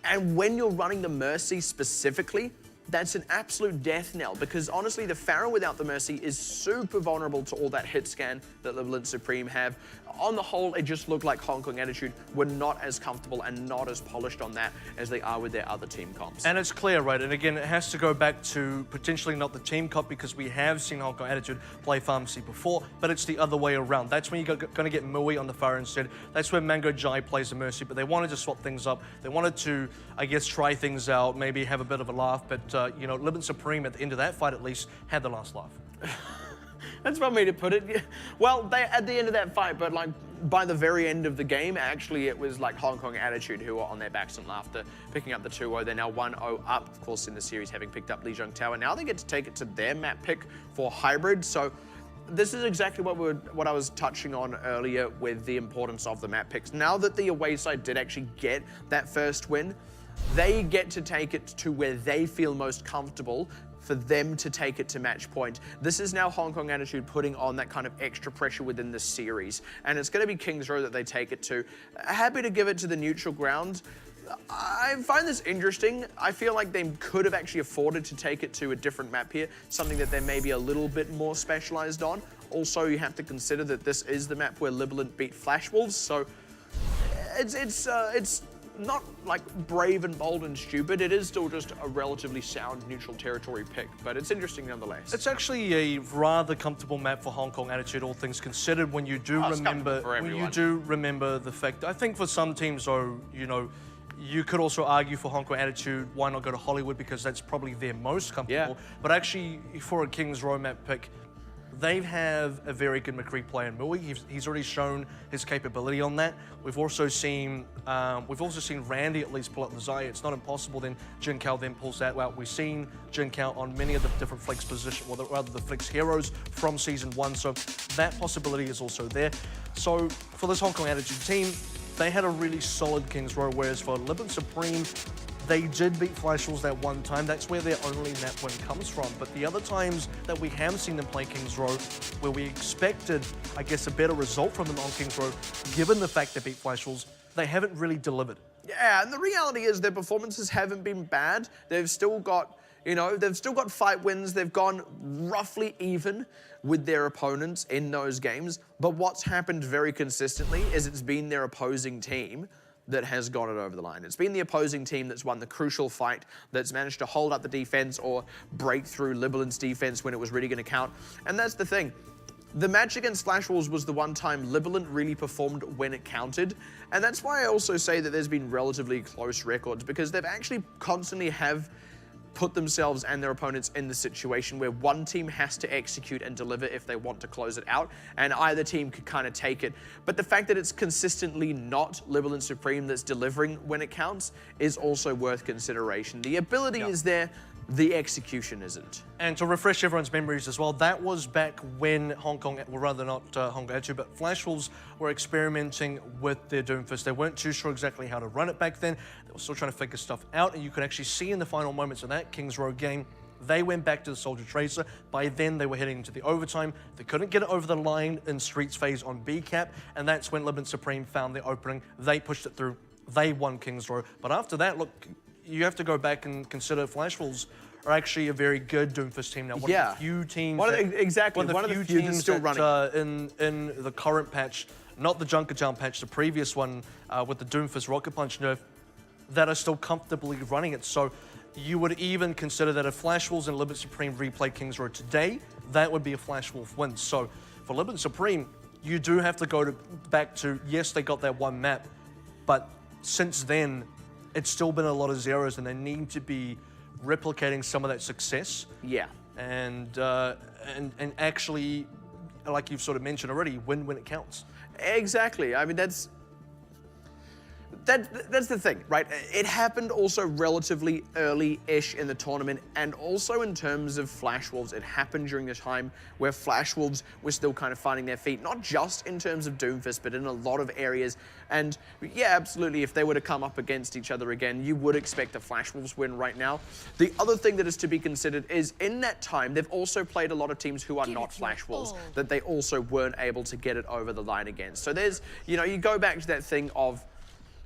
B: And when you're running the Mercy specifically, that's an absolute death knell, because honestly, the Farah without the Mercy is super vulnerable to all that hit scan that Libalent Supreme have. On the whole, it just looked like Hong Kong Attitude were not as comfortable and not as polished on that as they are with their other team comps.
A: And it's clear, right? And again, it has to go back to potentially not the team comp, because we have seen Hong Kong Attitude play Pharmacy before, but it's the other way around. That's when you're going to get Mui on the Farah instead. That's where Mango Jai plays the Mercy, but they wanted to swap things up. They wanted to, I guess, try things out, maybe have a bit of a laugh, but, you know, Libalent Supreme at the end of that fight at least had the last laugh.
B: That's one way to put it. Well, they at the end of that fight, but like by the very end of the game, actually it was like Hong Kong Attitude who were on their backs in laughter, picking up the 2-0. They're now 1-0 up, of course, in the series, having picked up Lee Jung Tower. Now they get to take it to their map pick for Hybrid. So this is exactly what I was touching on earlier with the importance of the map picks. Now that the away side did actually get that first win, they get to take it to where they feel most comfortable for them to take it to match point. This is now Hong Kong Attitude putting on that kind of extra pressure within the series. And it's going to be Kings Row that they take it to. Happy to give it to the neutral ground. I find this interesting. I feel like they could have actually afforded to take it to a different map here, something that they may be a little bit more specialized on. Also, you have to consider that this is the map where Libalent beat Flash Wolves, so it's not like brave and bold and stupid. It is still just a relatively sound neutral territory pick, but it's interesting nonetheless.
A: It's actually a rather comfortable map for Hong Kong Attitude, all things considered. When you do remember the fact, I think for some teams, though, you know, you could also argue for Hong Kong Attitude, why not go to Hollywood, because that's probably their most comfortable.
B: Yeah.
A: But actually, for a Kings Row map pick, they have a very good McCree player in Mui. He's already shown his capability on that. We've also seen Randy at least pull up the Zaya. It's not impossible. Then Jin Kao then pulls that out. We've seen Jin Kao on many of the different flex positions, or rather the flex heroes from season 1. So that possibility is also there. So for this Hong Kong Attitude team, they had a really solid Kings Row, whereas for Libalent Supreme, they did beat Flash Wolves that one time. That's where their only map win comes from. But the other times that we have seen them play Kings Row, where we expected, I guess, a better result from them on Kings Row, given the fact they beat Flash Wolves, they haven't really delivered.
B: Yeah, and the reality is their performances haven't been bad. They've still got, you know, they've still got fight wins. They've gone roughly even with their opponents in those games. But what's happened very consistently is it's been their opposing team that has got it over the line. It's been the opposing team that's won the crucial fight, that's managed to hold up the defense or break through Libalent's defense when it was really going to count. And that's the thing. The match against Flash Wolves was the one time Libalent really performed when it counted. And that's why I also say that there's been relatively close records, because they've actually constantly have put themselves and their opponents in the situation where one team has to execute and deliver if they want to close it out, and either team could kind of take it. But the fact that it's consistently not Libalent Supreme that's delivering when it counts is also worth consideration. The ability is there, the execution isn't.
A: And to refresh everyone's memories as well, that was back when Hong Kong, well rather not Hong Kong Attitude, but Flash Wolves were experimenting with their Doomfist. They weren't too sure exactly how to run it back then. They were still trying to figure stuff out, and you could actually see in the final moments of that Kings Row game, they went back to the Soldier Tracer. By then, they were heading into the overtime. They couldn't get it over the line in Streets phase on B cap, and that's when Libalent Supreme found the opening. They pushed it through. They won Kings Row. But after that, look, you have to go back and consider Flash Wolves are actually a very good Doomfist team now. One of the few teams
B: one of the few teams still running.
A: In the current patch, not the Junkertown patch, the previous one with the Doomfist Rocket Punch nerf, that are still comfortably running it. So you would even consider that if Flash Wolves and Libalent Supreme replay Kings Row today, that would be a Flash Wolf win. So for Libalent Supreme, you do have to go back to, yes, they got that one map, but since then, it's still been a lot of zeros, and they need to be replicating some of that success.
B: Yeah.
A: And actually, like you've sort of mentioned already, win when it counts.
B: Exactly. I mean, that's the thing, right? It happened also relatively early-ish in the tournament, and also in terms of Flash Wolves, it happened during the time where Flash Wolves were still kind of finding their feet, not just in terms of Doomfist, but in a lot of areas. And yeah, absolutely, if they were to come up against each other again, you would expect a Flash Wolves win right now. The other thing that is to be considered is in that time, they've also played a lot of teams who are not Flash Wolves, that they also weren't able to get it over the line against. So there's, you know, you go back to that thing of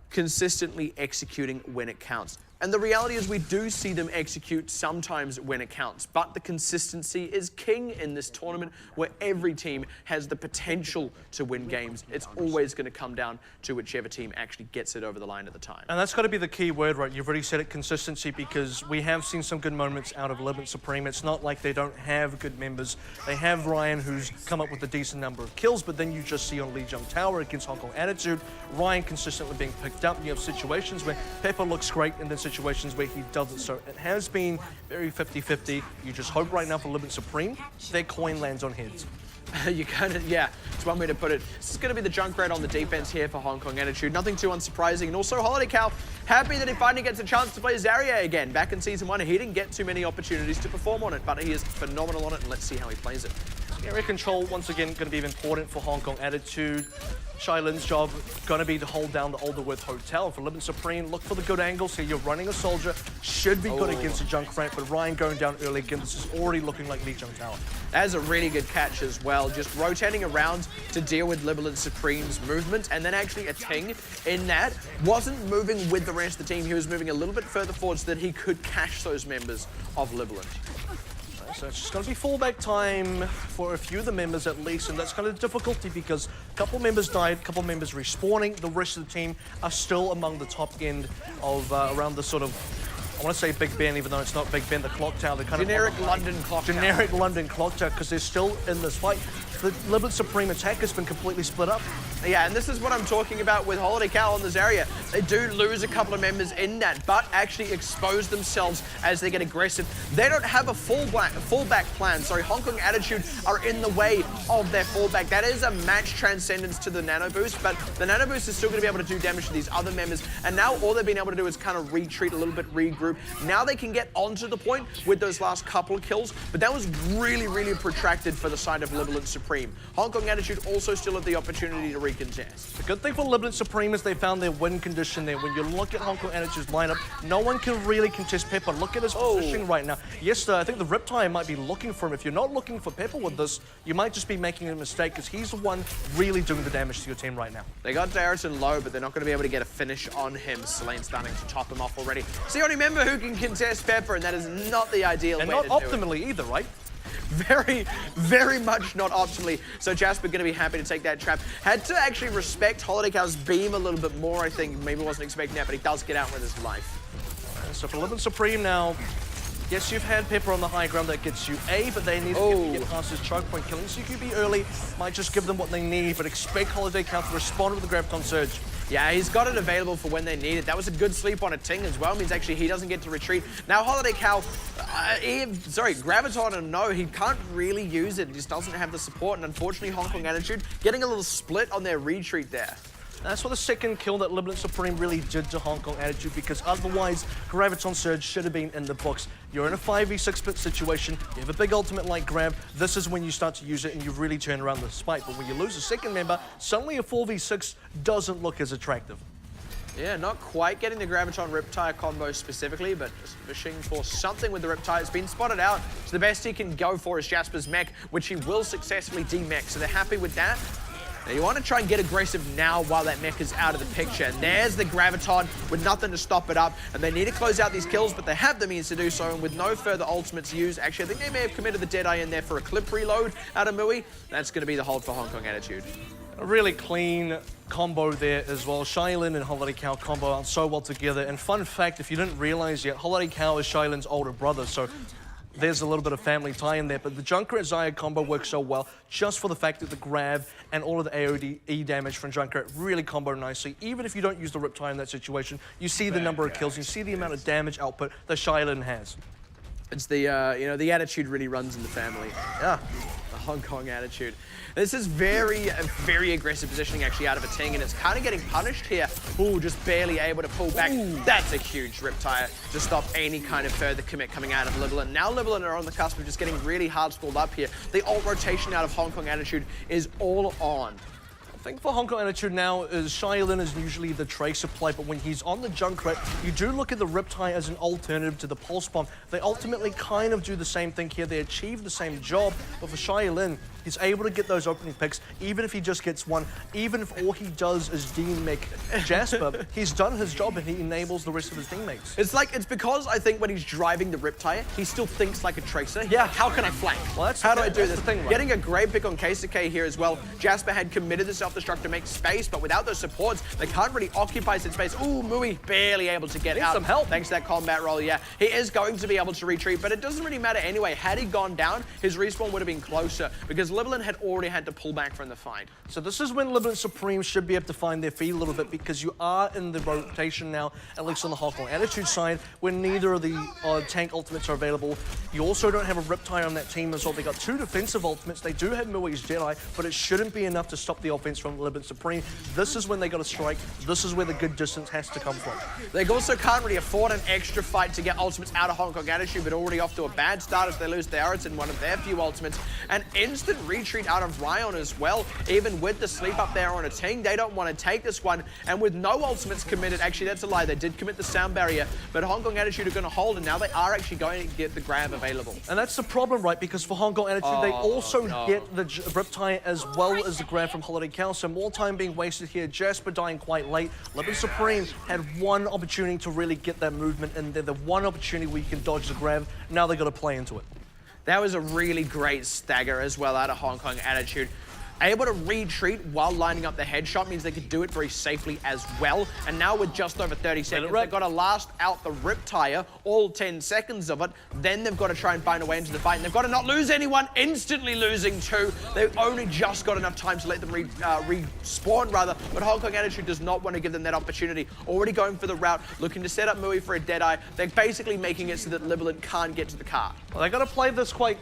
B: consistently executing when it counts. And the reality is we do see them execute sometimes when it counts, but the consistency is king in this tournament where every team has the potential to win games. It's always going to come down to whichever team actually gets it over the line at the time.
A: And that's got to be the key word, right? You've already said it, consistency, because we have seen some good moments out of Libalent Supreme. It's not like they don't have good members. They have Ryan, who's come up with a decent number of kills, but then you just see on Lijiang Tower against Hong Kong Attitude, Ryan consistently being picked up. You have situations where Pepper looks great and then situations where he doesn't. So it has been very 50-50. You just hope right now for Libalent Supreme, their coin lands on heads.
B: You kind of, yeah, it's one way to put it. This is going to be the Junkrat on the defense here for Hong Kong Attitude. Nothing too unsurprising. And also Holiday Cow, happy that he finally gets a chance to play Zarya again. Back in Season 1, he didn't get too many opportunities to perform on it, but he is phenomenal on it, and let's see how he plays it.
A: Area control, once again, going to be important for Hong Kong Attitude. Shai Lin's job going to be to hold down the Alderworth Hotel. For Libalent Supreme, look for the good angles here. You're running a soldier, should be good against a Junkrat, but Ryan going down early again. This is already looking like Lijiang Tower.
B: That is a really good catch as well. Just rotating around to deal with Libalent Supreme's movement, and then actually a Ting in that wasn't moving with the rest of the team. He was moving a little bit further forward so that he could catch those members of Libalent.
A: So it's just going to be fallback time for a few of the members at least, and that's kind of the difficulty because a couple members died, a couple members respawning. The rest of the team are still among the top end of around the sort of, I want to say Big Ben, even though it's not Big Ben, the clock tower.
B: Generic London clock tower.
A: Generic London clock tower, because they're still in this fight. The Libalent Supreme attack has been completely split up.
B: Yeah, and this is what I'm talking about with Holiday Cow in this area. They do lose a couple of members in that, but actually expose themselves as they get aggressive. They don't have a fallback plan. Sorry, Hong Kong Attitude are in the way of their fallback. That is a match transcendence to the Nano Boost, but the Nano Boost is still going to be able to do damage to these other members, and now all they've been able to do is kind of retreat a little bit, regroup. Now they can get onto the point with those last couple of kills, but that was really, really protracted for the side of Libalent Supreme. Hong Kong Attitude also still have the opportunity to recontest.
A: The good thing for Libalent Supreme is they found their win condition there. When you look at Hong Kong Attitude's lineup, no one can really contest Pepper. Look at his positioning right now. Yes, I think the Riptide might be looking for him. If you're not looking for Pepper with this, you might just be making a mistake because he's the one really doing the damage to your team right now.
B: They got Darrison low, but they're not going to be able to get a finish on him. Selene starting to top him off already. It's the only member who can contest Pepper, and that is not the ideal way to do it.
A: And not optimally either, right?
B: Very, very much not optimally. So Jasper going to be happy to take that trap. Had to actually respect Holiday Cow's beam a little bit more, I think. Maybe wasn't expecting that, but he does get out with his life.
A: So for Libalent Supreme now, yes, you've had Pepper on the high ground that gets you A, but they need to get past his choke point. Killing CQB early might just give them what they need, but expect Holiday Cow to respond with the Graviton Surge.
B: Yeah, he's got it available for when they need it. That was a good sleep on a Ting as well. Means actually he doesn't get to retreat. Now Holiday Cow, Graviton, no, he can't really use it. He just doesn't have the support. And unfortunately, Hong Kong Attitude getting a little split on their retreat there.
A: That's what the second kill that Libalent Supreme really did to Hong Kong Attitude, because otherwise Graviton Surge should have been in the books. You're in a 5v6 situation, you have a big ultimate like Grav, this is when you start to use it and you really turn around the spike. But when you lose a second member, suddenly a 4v6 doesn't look as attractive.
B: Yeah, not quite getting the Graviton Riptide combo specifically, but just wishing for something with the Riptide. It's been spotted out, so the best he can go for is Jasper's mech, which he will successfully demech, so they're happy with that. Now you want to try and get aggressive now while that mech is out of the picture. And there's the Graviton with nothing to stop it up. And they need to close out these kills, but they have the means to do so. And with no further ultimates used, actually, I think they may have committed the Deadeye in there for a clip reload out of Mui. That's going to be the hold for Hong Kong Attitude.
A: A really clean combo there as well. Shailin and Holiday Cow combo out so well together. And fun fact, if you didn't realize yet, Holiday Cow is Shailin's older brother. So there's a little bit of family tie in there, but the Junkrat Zaya combo works so well just for the fact that the grab and all of the AoE damage from Junkrat really combo nicely. Even if you don't use the Riptide in that situation, you see the number of kills, you see the amount of damage output that Shailin has.
B: It's the, the attitude really runs in the family. Yeah, the Hong Kong Attitude. This is very aggressive positioning actually out of a Ting, and it's kind of getting punished here. Ooh, just barely able to pull back. Ooh. That's a huge Riptide to stop any kind of further commit coming out of Libalent. Now Libalent are on the cusp of just getting really hard schooled up here. The ult rotation out of Hong Kong Attitude is all on.
A: I think for Hong Kong Attitude now is Shailin is usually the tracer play, but when he's on the Junkrat, you do look at the Riptide as an alternative to the Pulse Bomb. They ultimately kind of do the same thing here. They achieve the same job, but for Shailin, he's able to get those opening picks, even if he just gets one, even if all he does is demech Jasper, he's done his job and he enables the rest of his teammates.
B: It's because I think when he's driving the Riptide, he still thinks like a tracer.
A: Yeah.
B: Like, how can I flank?
A: Well,
B: how do I do this?
A: The thing, right?
B: Getting a great pick on Keisuke here as well. Jasper had committed the self-destruct to make space, but without those supports, they can't really occupy some space. Ooh, Mui barely able to get out.
A: Some help.
B: Thanks to that combat roll, yeah. He is going to be able to retreat, but it doesn't really matter anyway. Had he gone down, his respawn would have been closer because Libalent had already had to pull back from the fight.
A: So this is when Libalent Supreme should be able to find their feet a little bit, because you are in the rotation now, at least on the Hong Kong Attitude side, when neither of the tank ultimates are available. You also don't have a Riptide on that team as well. They got two defensive ultimates. They do have Mui's Jedi, but it shouldn't be enough to stop the offense from Libalent Supreme. This is when they got to strike. This is where the good distance has to come from.
B: They also can't really afford an extra fight to get ultimates out of Hong Kong Attitude, but already off to a bad start as they lose Theoris in one of their few ultimates. An instant retreat out of Ryan as well. Even with the sleep up there on a Ting, they don't want to take this one. And with no ultimates committed, actually that's a lie, they did commit the sound barrier, but Hong Kong Attitude are going to hold, and now they are actually going to get the grab available.
A: And that's the problem, right? Because for Hong Kong Attitude, they also get the Riptide as well as the grab from Holiday Cow, so more time being wasted here. Jasper dying quite late. Libalent Supreme had one opportunity to really get that movement, and they're the one opportunity where you can dodge the grab. Now they got to play into it.
B: That was a really great stagger as well out of Hong Kong Attitude. Able to retreat while lining up the headshot means they could do it very safely as well. And now with just over 30 seconds, they've got to last out the rip tire, all 10 seconds of it. Then they've got to try and find a way into the fight. And they've got to not lose anyone, instantly losing 2. They've only just got enough time to let them respawn, rather. But Hong Kong Attitude does not want to give them that opportunity. Already going for the route, looking to set up Mui for a Deadeye. They're basically making it so that Libalent can't get to the car.
A: Well, they've got to play this quite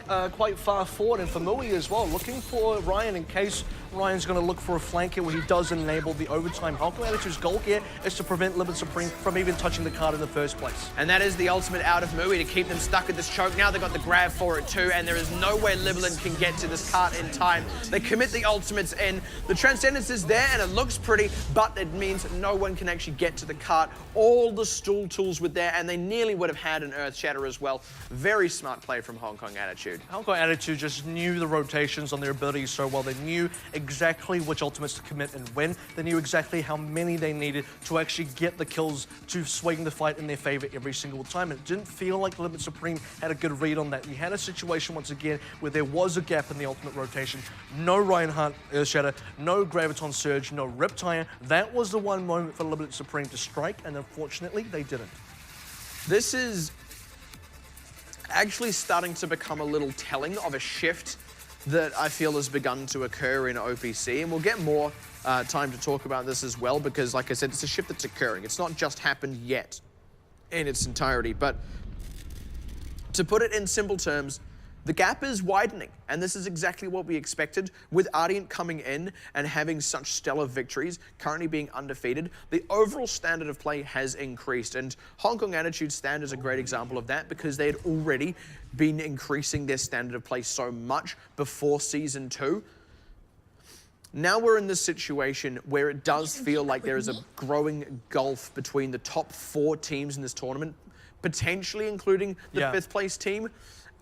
A: far forward, and for Mui as well, looking for Ryan in case Ryan's going to look for a flank here where he does enable the overtime. Hong Kong Attitude's goal here is to prevent Libalent Supreme from even touching the card in the first place.
B: And that is the ultimate out of Mui to keep them stuck at this choke. Now they've got the grab for it too, and there is no way Libalent can get to this cart in time. They commit the ultimates in. The Transcendence is there and it looks pretty, but it means no one can actually get to the cart. All the stall tools were there, and they nearly would have had an Earth Shatter as well. Very smart play from Hong Kong Attitude.
A: Hong Kong Attitude just knew the rotations on their abilities so well. They knew exactly which ultimates to commit and when. They knew exactly how many they needed to actually get the kills to swing the fight in their favor every single time. And it didn't feel like Libalent Supreme had a good read on that. You had a situation once again where there was a gap in the ultimate rotation. No Reinhardt Earth Shatter, no Graviton Surge, no Riptire. That was the one moment for Libalent Supreme to strike, and unfortunately they didn't.
B: This is actually starting to become a little telling of a shift that I feel has begun to occur in OPC, and we'll get more time to talk about this as well, because like I said, it's a shift that's occurring. It's not just happened yet in its entirety, but to put it in simple terms, the gap is widening, and this is exactly what we expected. With Ardiant coming in and having such stellar victories, currently being undefeated, the overall standard of play has increased, and Hong Kong Attitude's stand is a great example of that, because they had already been increasing their standard of play so much before Season 2. Now we're in this situation where it does feel like there is a growing gulf between the top 4 teams in this tournament, potentially including the 5th place team,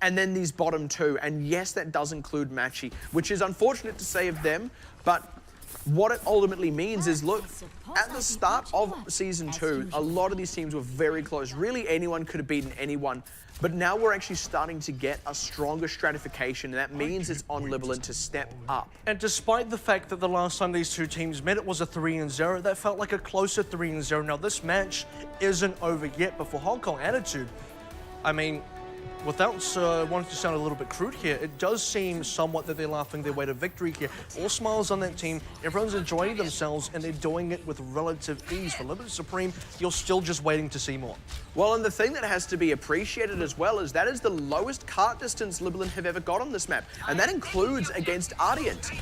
B: and then these bottom 2. And yes, that does include Matchy, which is unfortunate to say of them, but what it ultimately means is, look, at the start of Season 2, a lot of these teams were very close. Really, anyone could have beaten anyone. But now we're actually starting to get a stronger stratification, and that means it's on Libalent to step up.
A: And despite the fact that the last time these two teams met, it was a 3-0, that felt like a closer 3-0. Now, this match isn't over yet, but for Hong Kong Attitude, I mean, without wanting to sound a little bit crude here, it does seem somewhat that they're laughing their way to victory here. All smiles on that team, everyone's enjoying themselves, and they're doing it with relative ease. For Libalent Supreme, you're still just waiting to see more.
B: Well, and the thing that has to be appreciated as well is that is the lowest cart distance Libalent have ever got on this map, and that includes against Ardiant.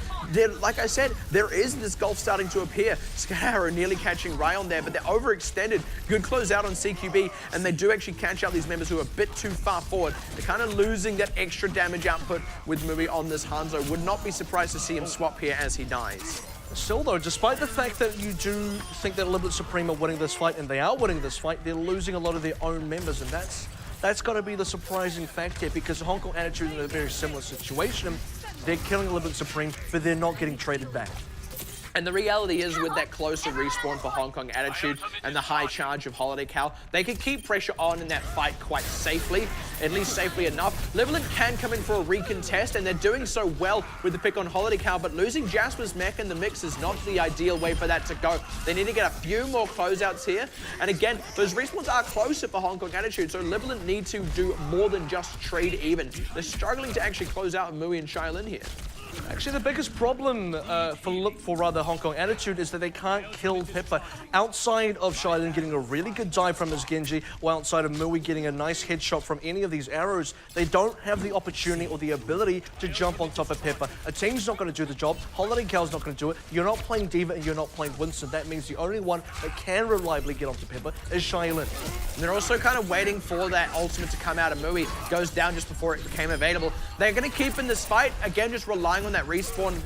B: Like I said, there is this gulf starting to appear. Scar are nearly catching Ryan there, but they're overextended. Good close out on CQB, and they do actually catch out these members who are a bit too far forward. They're kind of losing that extra damage output with Mui on this Hanzo. Would not be surprised to see him swap here as he dies.
A: Still though, despite the fact that you do think that Libalent Supreme are winning this fight, and they are winning this fight, they're losing a lot of their own members, and that's got to be the surprising fact here, because Hong Kong Attitude is in a very similar situation. They're killing Libalent Supreme, but they're not getting traded back.
B: And the reality is, with that closer respawn for Hong Kong Attitude and the high charge of Holiday Cow, they can keep pressure on in that fight quite safely, at least safely enough. Libalent can come in for a recontest, and they're doing so well with the pick on Holiday Cow, but losing Jasper's mech in the mix is not the ideal way for that to go. They need to get a few more closeouts here, and again, those respawns are closer for Hong Kong Attitude, so Libalent need to do more than just trade even. They're struggling to actually close out Mui and Shailin here.
A: Actually, the biggest problem for Hong Kong Attitude is that they can't kill Pippa. Outside of Shailin getting a really good dive from his Genji, or outside of Mui getting a nice headshot from any of these arrows, they don't have the opportunity or the ability to jump on top of Pippa. A team's not going to do the job. Holiday Cow's not going to do it. You're not playing D.Va and you're not playing Winston. That means the only one that can reliably get onto Pippa is Shailin.
B: And they're also kind of waiting for that ultimate to come out of Mui. Goes down just before it became available. They're going to keep in this fight, again, just relying on that respawn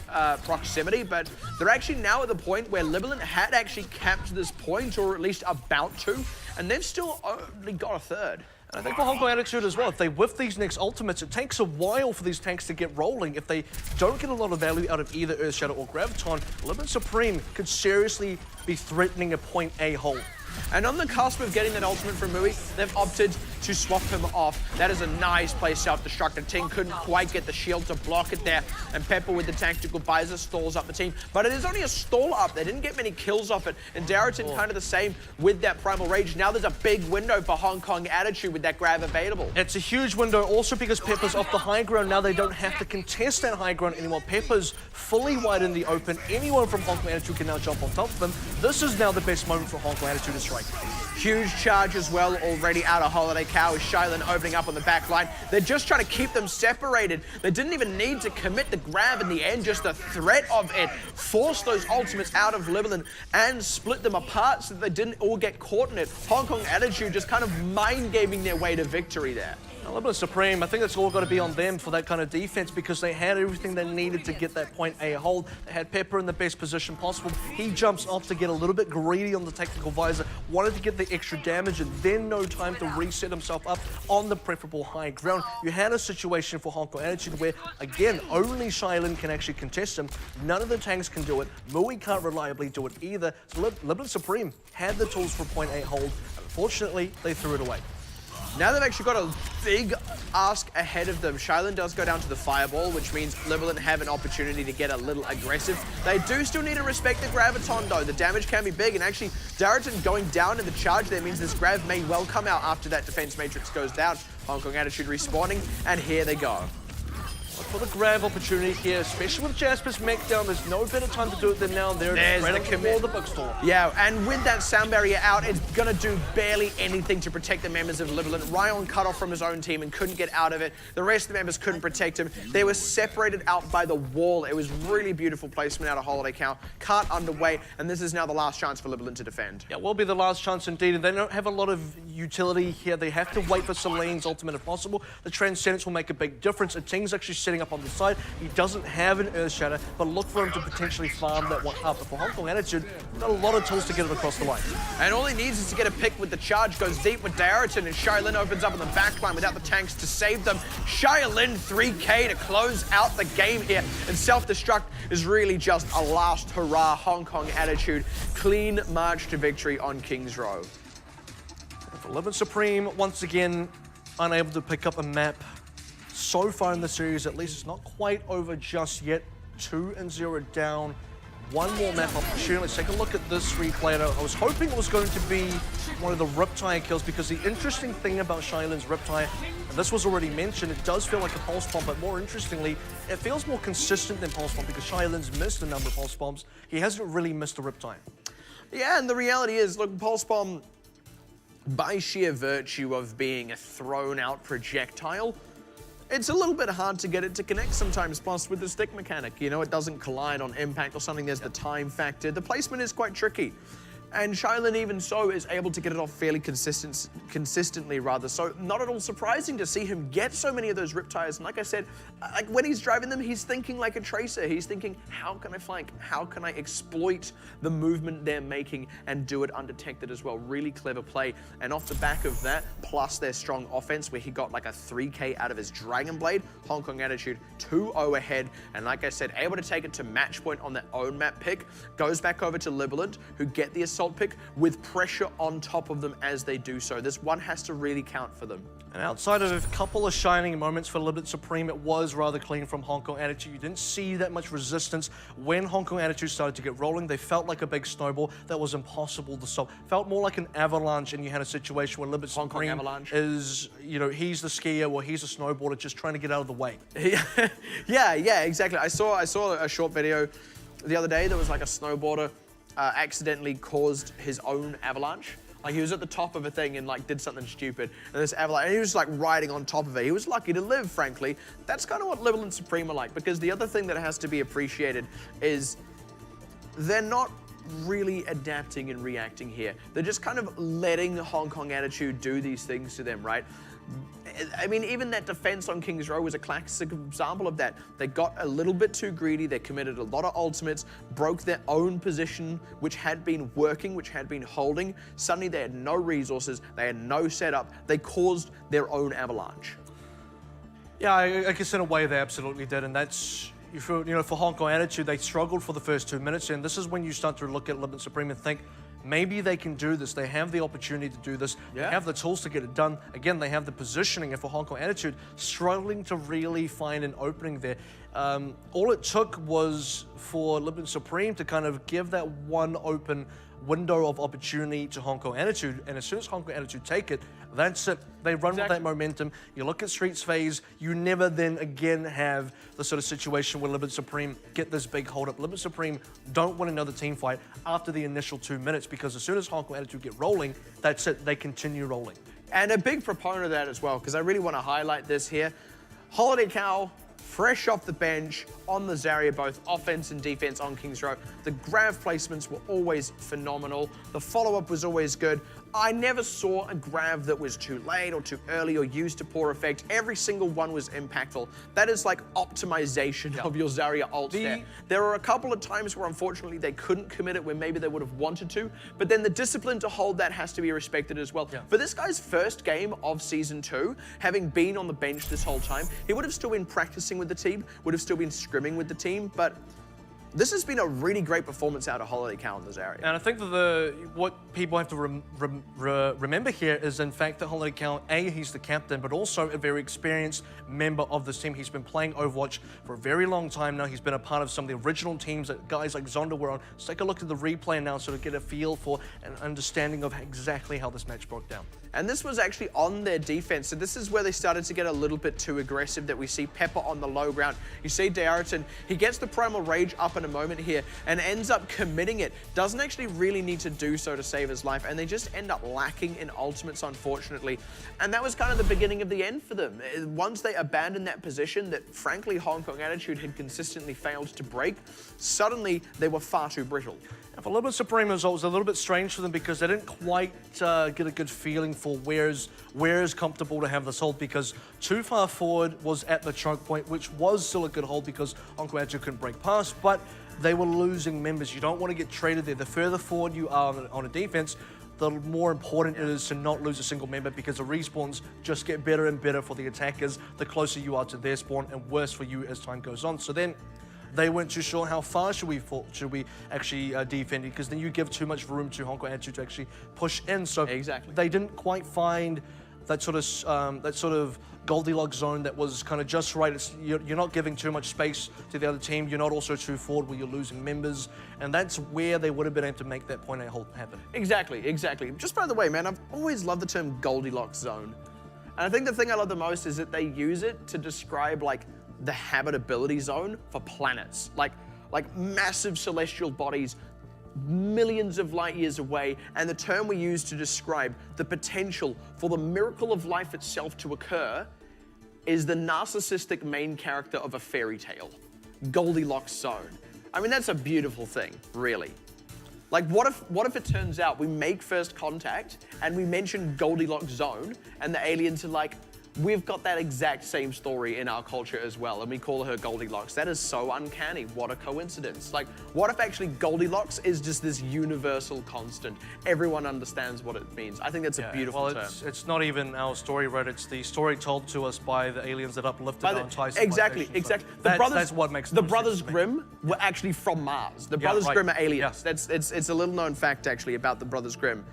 B: proximity, but they're actually now at the point where Libalent had actually capped this point, or at least about to, and they've still only got a third.
A: And I think for Hong Kong Attitude as well, if they whiff these next ultimates, it takes a while for these tanks to get rolling. If they don't get a lot of value out of either Earth Shadow or Graviton, Libalent Supreme could seriously be threatening a point A hold.
B: And on the cusp of getting that ultimate from Mui, they've opted to swap him off. That is a nice play self-destruct. The team couldn't quite get the shield to block it there, and Pepper with the tactical visor stalls up the team. But it is only a stall up. They didn't get many kills off it, and Darrington kind of the same with that Primal Rage. Now there's a big window for Hong Kong Attitude with that grab available.
A: It's a huge window also because Pepper's off the high ground. Now they don't have to contest that high ground anymore. Pepper's fully wide in the open. Anyone from Hong Kong Attitude can now jump on top of them. This is now the best moment for Hong Kong Attitude to strike.
B: Huge charge as well already out of Holiday Cow with Shylin opening up on the back line. They're just trying to keep them separated. They didn't even need to commit the grab in the end. Just the threat of it forced those ultimates out of Libalent and split them apart so that they didn't all get caught in it. Hong Kong Attitude just kind of mind-gaming their way to victory there.
A: Libalent Supreme, I think it's all got to be on them for that kind of defense because they had everything they needed to get that point A hold. They had Pepper in the best position possible. He jumps off to get a little bit greedy on the tactical visor, wanted to get the extra damage and then no time to reset himself up on the preferable high ground. You had a situation for Hong Kong Attitude where, again, only Shylin can actually contest him. None of the tanks can do it. Mui can't reliably do it either. So Libalent Supreme had the tools for point A hold. Unfortunately, they threw it away.
B: Now they've actually got a big ask ahead of them. Shylin does go down to the fireball, which means Libalent have an opportunity to get a little aggressive. They do still need to respect the graviton though. The damage can be big, and actually Darrington going down in the charge there means this grab may well come out after that defense matrix goes down. Hong Kong Attitude respawning, and here they go.
A: For the grab opportunity here, especially with Jasper's mech down, there's no better time to do it than now. There's the commit. The bookstore.
B: Yeah, and with that sound barrier out, it's gonna do barely anything to protect the members of Libalent. Ryan cut off from his own team and couldn't get out of it. The rest of the members couldn't protect him. They were separated out by the wall. It was really beautiful placement out of Holiday Cow. Cart underway, and this is now the last chance for Libalent to defend.
A: Yeah, will be the last chance indeed, and they don't have a lot of utility here. They have to wait for Celine's ultimate if possible. The Transcendence will make a big difference. A Ting's actually setting up on the side. He doesn't have an Earth Shatter, but look for him to potentially farm that one up. But for Hong Kong Attitude, got a lot of tools to get it across the line.
B: And all he needs is to get a pick with the charge. Goes deep with Darrington, and Shylin opens up on the back line without the tanks to save them. Shylin 3K to close out the game here. And self-destruct is really just a last hurrah. Hong Kong Attitude, clean march to victory on Kings Row.
A: For Libalent Supreme, once again, unable to pick up a map. So far in the series, at least it's not quite over just yet. 2-0 down. One more map opportunity. Let's take a look at this replay. I was hoping it was going to be one of the Riptide kills because the interesting thing about Shylin's Riptide, and this was already mentioned, it does feel like a pulse bomb, but more interestingly, it feels more consistent than pulse bomb because Shylin's missed a number of pulse bombs. He hasn't really missed a Riptide.
B: Yeah, and the reality is, look, pulse bomb, by sheer virtue of being a thrown-out projectile, it's a little bit hard to get it to connect sometimes, plus with the stick mechanic. You know, it doesn't collide on impact or something. There's the time factor. The placement is quite tricky. And Shylin, even so, is able to get it off fairly consistently, rather. So not at all surprising to see him get so many of those Riptides. And like I said, like when he's driving them, he's thinking like a Tracer. He's thinking, how can I flank? How can I exploit the movement they're making and do it undetected as well? Really clever play. And off the back of that, plus their strong offense, where he got like a 3K out of his Dragon Blade, Hong Kong Attitude 2-0 ahead. And like I said, able to take it to match point on their own map pick. Goes back over to Libalent, who get the assault pick with pressure on top of them as they do so. This one has to really count for them.
A: And outside of a couple of shining moments for Libalent Supreme, it was rather clean from Hong Kong Attitude. You didn't see that much resistance when Hong Kong Attitude started to get rolling. They felt like a big snowball that was impossible to stop. Felt more like an avalanche, and you had a situation where Libalent Supreme is, you know, he's the skier or he's a snowboarder just trying to get out of the way.
B: Yeah, exactly. I saw a short video the other day. There was like a snowboarder accidentally caused his own avalanche. Like he was at the top of a thing and like did something stupid, and this avalanche, and he was like riding on top of it. He was lucky to live, frankly. That's kind of what Libalent Supreme are like, because the other thing that has to be appreciated is they're not really adapting and reacting here. They're just kind of letting Hong Kong Attitude do these things to them, right? I mean, even that defense on Kings Row was a classic example of that. They got a little bit too greedy. They committed a lot of ultimates, broke their own position, which had been working, which had been holding. Suddenly they had no resources. They had no setup. They caused their own avalanche.
A: Yeah, I guess in a way they absolutely did, and that's, you know, for Hong Kong Attitude, they struggled for the first 2 minutes, and this is when you start to look at Libalent Supreme and think, maybe they can do this. They have the opportunity to do this. They have the tools to get it done. Again, they have the positioning, and for Hong Kong Attitude, struggling to really find an opening there. All it took was for Libalent Supreme to kind of give that one open window of opportunity to Hong Kong Attitude, and as soon as Hong Kong Attitude take it, that's it. They run with that momentum. You look at Streets phase, you never then again have the sort of situation where Libalent Supreme get this big hold up. Libalent Supreme don't win another team fight after the initial 2 minutes, because as soon as Hong Kong Attitude get rolling, that's it. They continue rolling.
B: And a big proponent of that as well, because I really want to highlight this here. Holiday Cow, fresh off the bench on the Zarya, both offense and defense on Kings Row. The grav placements were always phenomenal. The follow-up was always good. I never saw a grav that was too late or too early or used to poor effect. Every single one was impactful. That is like optimization of your Zarya ult there. There were a couple of times where unfortunately they couldn't commit it, where maybe they would have wanted to, but then the discipline to hold that has to be respected as well. For this guy's first game of Season 2, having been on the bench this whole time, he would have still been practicing with the team, would have still been scrimming with the team, but this has been a really great performance out of Holiday Cow in this area.
A: And I think that what people have to remember here is, in fact, that Holiday Cow, he's the captain, but also a very experienced member of this team. He's been playing Overwatch for a very long time now. He's been a part of some of the original teams that guys like Zonda were on. Let's take a look at the replay now, sort of get a feel for an understanding of exactly how this match broke down.
B: And this was actually on their defense. So this is where they started to get a little bit too aggressive, that we see Pepper on the low ground. You see Dariton, he gets the Primal Rage up in a moment here and ends up committing it. Doesn't actually really need to do so to save his life. And they just end up lacking in ultimates, unfortunately. And that was kind of the beginning of the end for them. Once they abandoned that position that, frankly, Hong Kong Attitude had consistently failed to break, suddenly they were far too brittle.
A: And for Libalent Supreme, it was a little bit strange for them because they didn't quite get a good feeling for where is comfortable to have this hold, because too far forward was at the choke point, which was still a good hold because Hong Kong Attitude couldn't break past, but they were losing members. You don't want to get traded there. The further forward you are on a defense, the more important it is to not lose a single member, because the respawns just get better and better for the attackers the closer you are to their spawn, and worse for you as time goes on. So then they weren't too sure how far should we actually defend it, because then you give too much room to Hong Kong Attitude to actually push in. So they didn't quite find that sort of Goldilocks zone that was kind of just right. You're not giving too much space to the other team. You're not also too forward where you're losing members, and that's where they would have been able to make that point A hold happen.
B: Exactly. Just by the way, man, I've always loved the term Goldilocks zone, and I think the thing I love the most is that they use it to describe like the habitability zone for planets, like massive celestial bodies millions of light years away, and the term we use to describe the potential for the miracle of life itself to occur is the narcissistic main character of a fairy tale, Goldilocks zone. I mean, that's a beautiful thing, really. Like, what if it turns out we make first contact and we mention Goldilocks zone and the aliens are like, we've got that exact same story in our culture as well, and we call her Goldilocks. That is so uncanny. What a coincidence. Like, what if actually Goldilocks is just this universal constant? Everyone understands what it means. I think that's a beautiful term.
A: It's not even our story, right? It's the story told to us by the aliens that uplifted our entire civilization.
B: Exactly.
A: So that's what makes
B: the Brothers Grimm were actually from Mars. The Brothers Grimm are aliens.
A: Yeah.
B: It's a little known fact actually about the Brothers Grimm.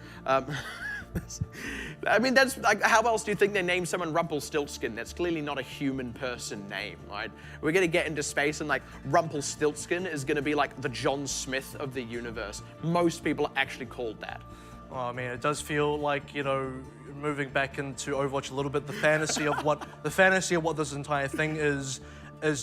B: I mean, that's like, how else do you think they named someone Rumpelstiltskin? That's clearly not a human person name, right? We're gonna get into space and like Rumpelstiltskin is gonna be like the John Smith of the universe. Most people are actually called that.
A: Well, I mean, it does feel like, you know, moving back into Overwatch a little bit, the fantasy of what this entire thing is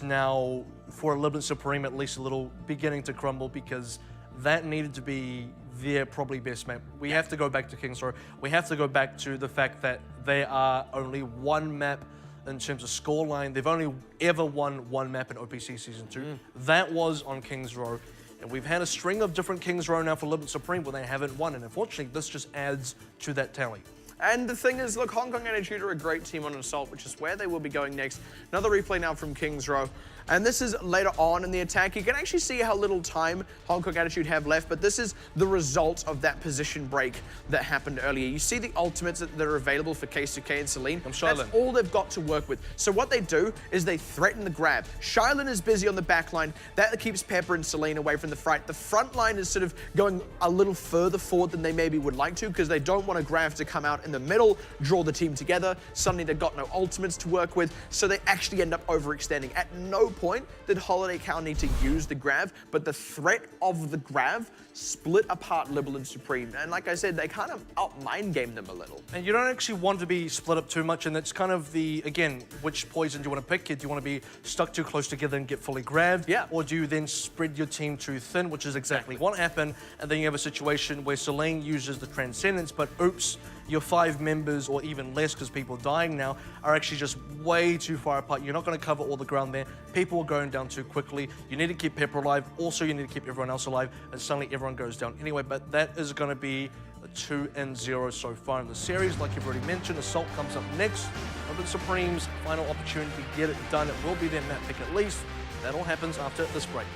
A: now, for Libalent Supreme at least, a little beginning to crumble, because that needed to be their probably best map. We have to go back to Kings Row. We have to go back to the fact that they are only one map in terms of scoreline. They've only ever won one map in OPC Season 2. That was on Kings Row. And we've had a string of different Kings Row now for Libalent Supreme where they haven't won. And unfortunately, this just adds to that tally.
B: And the thing is, look, Hong Kong Attitude are a great team on Assault, which is where they will be going next. Another replay now from Kings Row. And this is later on in the attack. You can actually see how little time Hong Kong Attitude have left, but this is the result of that position break that happened earlier. You see the ultimates that are available for K2K and Celine. That's all they've got to work with. So what they do is they threaten the grab. Shylin is busy on the back line. That keeps Pepper and Celine away from the fight. The front line is sort of going a little further forward than they maybe would like to because they don't want a grab to come out in the middle, draw the team together. Suddenly they've got no ultimates to work with, so they actually end up overextending. At no point did Holiday Cow need to use the grab, but the threat of the grab split apart Libalent Supreme. And like I said, they kind of out-mind game them a little.
A: And you don't actually want to be split up too much, and that's kind of the, again, which poison do you want to pick? Do you want to be stuck too close together and get fully grabbed?
B: Yeah.
A: Or do you then spread your team too thin, which is exactly what happened, and then you have a situation where Celine uses the Transcendence, but oops, your 5 members, or even less because people are dying now, are actually just way too far apart. You're not going to cover all the ground there. People are going down too quickly. You need to keep Pepper alive. Also, you need to keep everyone else alive, and suddenly everyone goes down anyway. But that is going to be a 2-0 so far in the series. Like you've already mentioned, Assault comes up next. Libalent Supreme's final opportunity to get it done. It will be their map pick at least. That all happens after this break.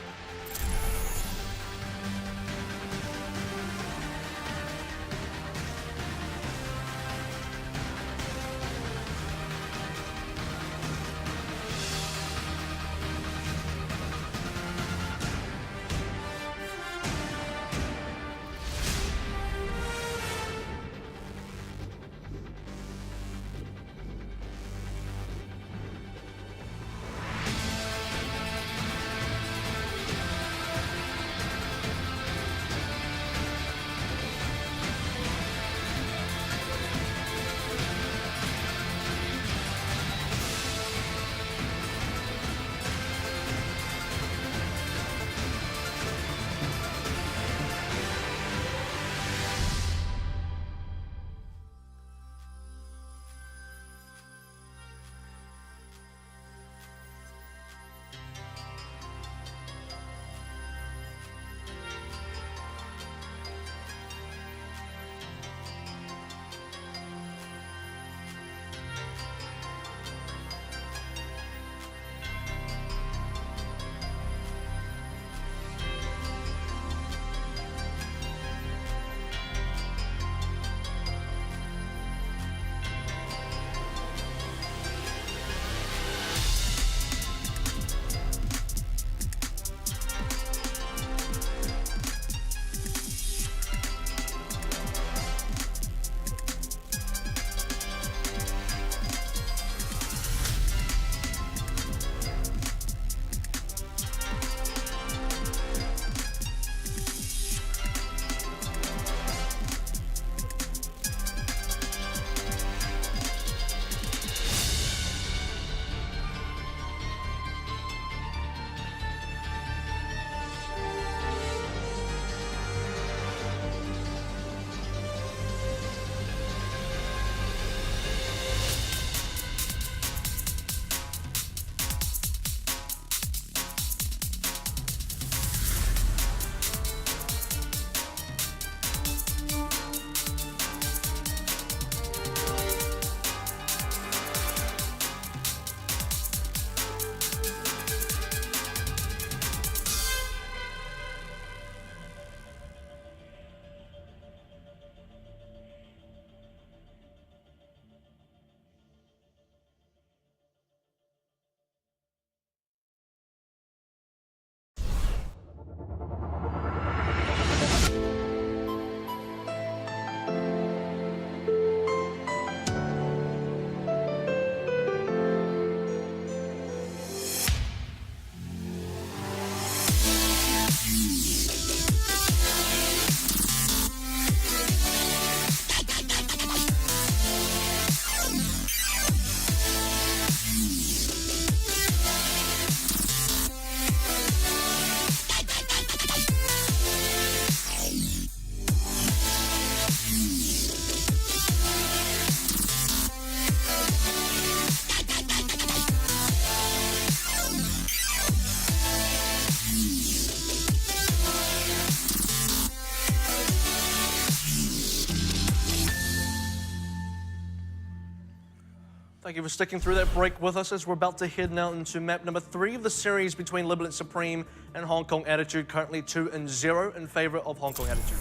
A: Thank you for sticking through that break with us as we're about to head now into map number 3 of the series between Libalent Supreme and Hong Kong Attitude, currently 2-0 in favor of Hong Kong Attitude.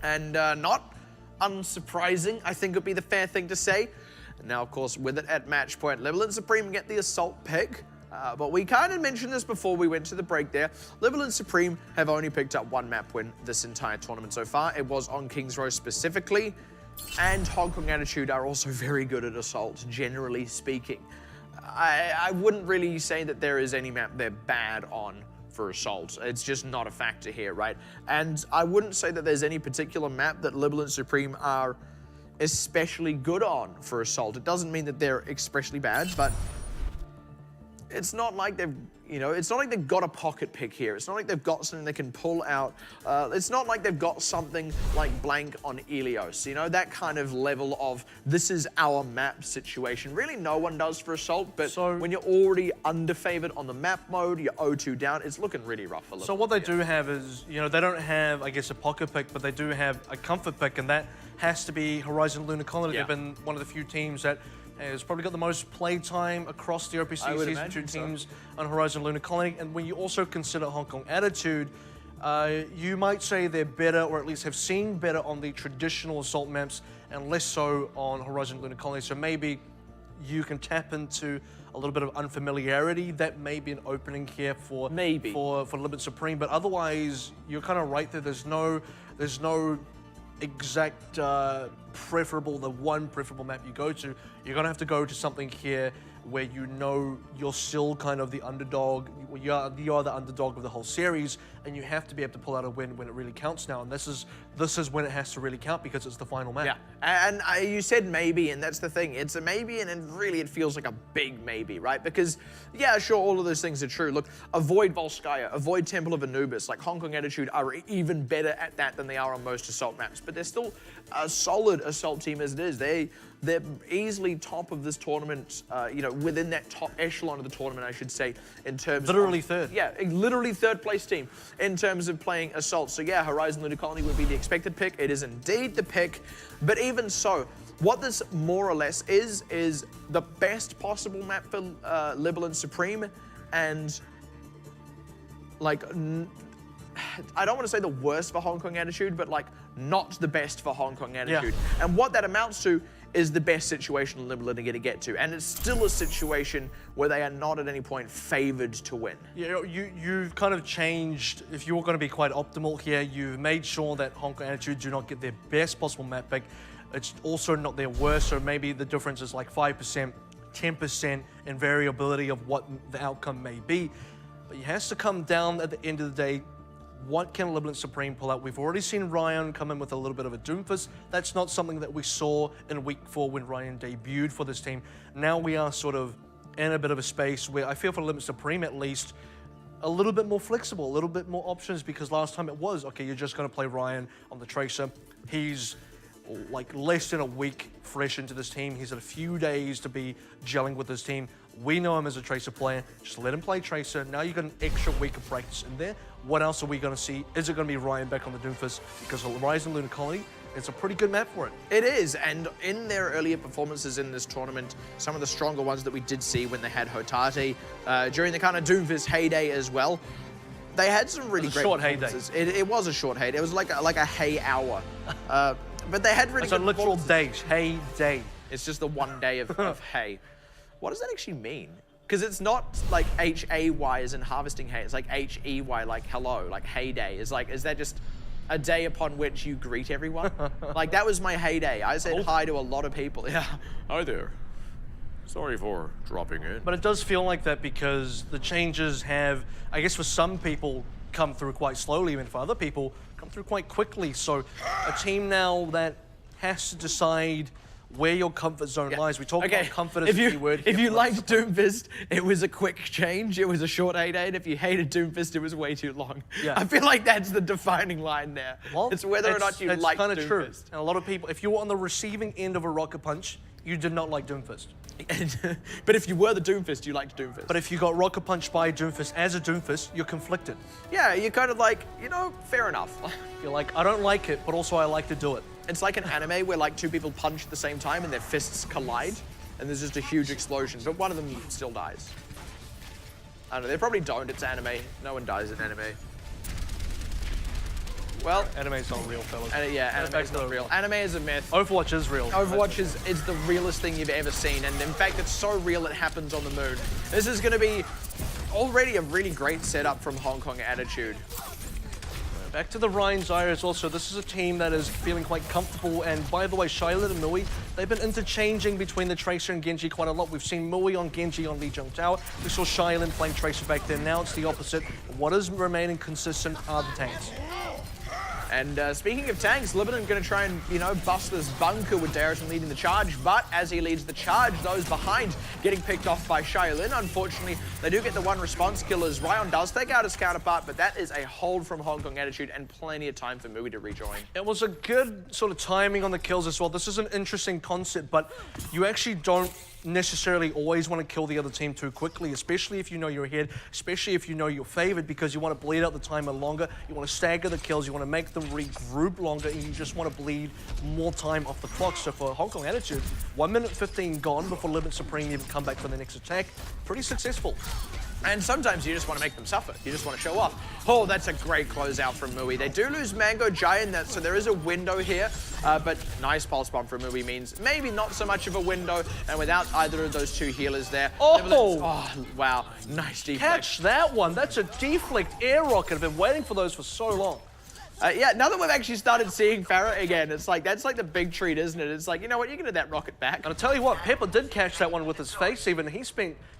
B: And not unsurprising, I think would be the fair thing to say. Now, of course, with it at match point, Libalent Supreme get the assault pick. But we kind of mentioned this before we went to the break there. Libalent Supreme have only picked up 1 map win this entire tournament so far. It was on King's Row specifically. And Hong Kong Attitude are also very good at assault, generally speaking. I wouldn't really say that there is any map they're bad on for assault. It's just not a factor here, right? And I wouldn't say that there's any particular map that Libalent Supreme are especially good on for assault. It doesn't mean that they're especially bad, but it's not like they've, it's not like they've got a pocket pick here. It's not like they've got something they can pull out. It's not like they've got something like blank on Ilios, that kind of level of this is our map situation. Really, no one does for assault, but when you're already underfavored on the map mode, you're 0-2 down, it's looking really rough for Libalent.
A: So what they do have is, they don't have, I guess, a pocket pick, but they do have a comfort pick, and that has to be Horizon Lunar Colony. They've been one of the few teams that has probably got the most play time across the OPC Season 2 teams on Horizon Lunar Colony. And when you also consider Hong Kong Attitude, you might say they're better, or at least have seen better on the traditional assault maps and less so on Horizon Lunar Colony. So maybe you can tap into a little bit of unfamiliarity. That may be an opening here for Libalent Supreme. But otherwise, you're kind of right there. There's no exact the one preferable map you go to. You're gonna have to go to something here where you're still kind of the underdog. You are the underdog of the whole series, and you have to be able to pull out a win when it really counts now. And this is when it has to really count, because it's the final map.
B: Yeah, and you said maybe, and that's the thing. It's a maybe, and really it feels like a big maybe, right? Because, yeah, sure, all of those things are true. Look, avoid Volskaya, avoid Temple of Anubis. Like, Hong Kong Attitude are even better at that than they are on most assault maps, but they're still a solid assault team as it is. They're easily top of this tournament, within that top echelon of the tournament, I should say, in terms
A: literally third.
B: Yeah, literally third place team in terms of playing assault. So yeah, Horizon Lunar Colony would be the expected pick. It is indeed the pick, but even so, what this more or less is the best possible map for Libalent Supreme, and like, I don't want to say the worst for Hong Kong Attitude, but like not the best for Hong Kong Attitude. Yeah. And what that amounts to is the best situation Libalent are going to get to. And it's still a situation where they are not at any point favored to win.
A: Yeah, you've kind of changed. If you're going to be quite optimal here, you've made sure that Hong Kong Attitude do not get their best possible map pick. It's also not their worst, so maybe the difference is like 5%, 10% in variability of what the outcome may be. But it has to come down at the end of the day. What can Libalent Supreme pull out? We've already seen Ryan come in with a little bit of a Doomfist. That's not something that we saw in week 4 when Ryan debuted for this team. Now we are sort of in a bit of a space where I feel for Libalent Supreme at least a little bit more flexible, a little bit more options, because last time it was, okay, you're just going to play Ryan on the Tracer. He's like less than a week fresh into this team. He's had a few days to be gelling with this team. We know him as a Tracer player. Just let him play Tracer. Now you got an extra week of practice in there. What else are we going to see? Is it going to be Ryan back on the Doomfist? Because Horizon Lunar Colony, it's a pretty good map for it.
B: It is, and in their earlier performances in this tournament, some of the stronger ones that we did see when they had Hotate, during the kind of Doomfist heyday as well, they had some really great performances. It was a short heyday. It was like a hay hour. But they had really good
A: literal days, hay day.
B: It's just the one day of hay. What does that actually mean? Because it's not like H-A-Y as in harvesting hay. It's like H-E-Y, like hello, like heyday. Is that just a day upon which you greet everyone? Like, that was my heyday. I said hi to a lot of people. Yeah.
D: Hi there. Sorry for dropping in.
A: But it does feel like that because the changes have, I guess for some people, come through quite slowly, and for other people, come through quite quickly. So a team now that has to decide where your comfort zone lies. We talk about comfort as a key word.
B: If you liked Doomfist, it was a quick change. It was a short 8-8. And if you hated Doomfist, it was way too long. Yeah. I feel like that's the defining line there. Well, it's whether or not you like Doomfist. It's kind of true.
A: And a lot of people, if you were on the receiving end of a rocket punch, you did not like Doomfist.
B: But if you were the Doomfist, you liked Doomfist.
A: But if you got rocket punched by Doomfist as a Doomfist, you're conflicted.
B: Yeah, you're kind of like, fair enough.
A: You're like, I don't like it, but also I like to do it.
B: It's like an anime where like two people punch at the same time and their fists collide. and there's just a huge explosion, but one of them still dies. I don't know, they probably don't, it's anime. No one dies in anime. Well,
A: anime's not real, fellas.
B: Yeah, anime's not real. Anime is a myth.
A: Overwatch is real.
B: Overwatch is the realest thing you've ever seen, and in fact, it's so real it happens on the moon. This is going to be already a really great setup from Hong Kong Attitude.
A: Back to the Ryan Zyres also. This is a team that is feeling quite comfortable. And by the way, Xiaolin and Mui, they've been interchanging between the Tracer and Genji quite a lot. We've seen Mui on Genji on Lee Jung Tao. We saw Xiaolin playing Tracer back there. Now it's the opposite. What is remaining consistent are the tanks.
B: And speaking of tanks, Libalent going to try and, you know, bust this bunker with Darrison leading the charge, but as he leads the charge, those behind getting picked off by Xiaolin. Unfortunately, they do get the one response kill as Ryan does take out his counterpart, but that is a hold from Hong Kong Attitude and plenty of time for Mui to rejoin.
A: It was a good sort of timing on the kills as well. This is an interesting concept, but you actually don't necessarily always want to kill the other team too quickly, especially if you know you're ahead, especially if you know you're favored, because you want to bleed out the timer longer, you want to stagger the kills, you want to make them regroup longer, and you just want to bleed more time off the clock. So for Hong Kong Attitude, 1 minute 15 gone before Libalent Supreme even come back for the next attack. Pretty successful.
B: And sometimes you just want to make them suffer. You just want to show off. Oh, that's a great closeout from Mui. They do lose Mango Giant, so there is a window here. But nice pulse bomb from Mui means maybe not so much of a window. And without either of those two healers there. Oh wow. Nice deflect.
A: Catch that one. That's a deflect air rocket. I've been waiting for those for so long.
B: Yeah, now that we've actually started seeing Farah again, it's like, that's like the big treat, isn't it? It's like, you know what, you can get that rocket back.
A: And I'll tell you what, Pepper did catch that one with his face even. He's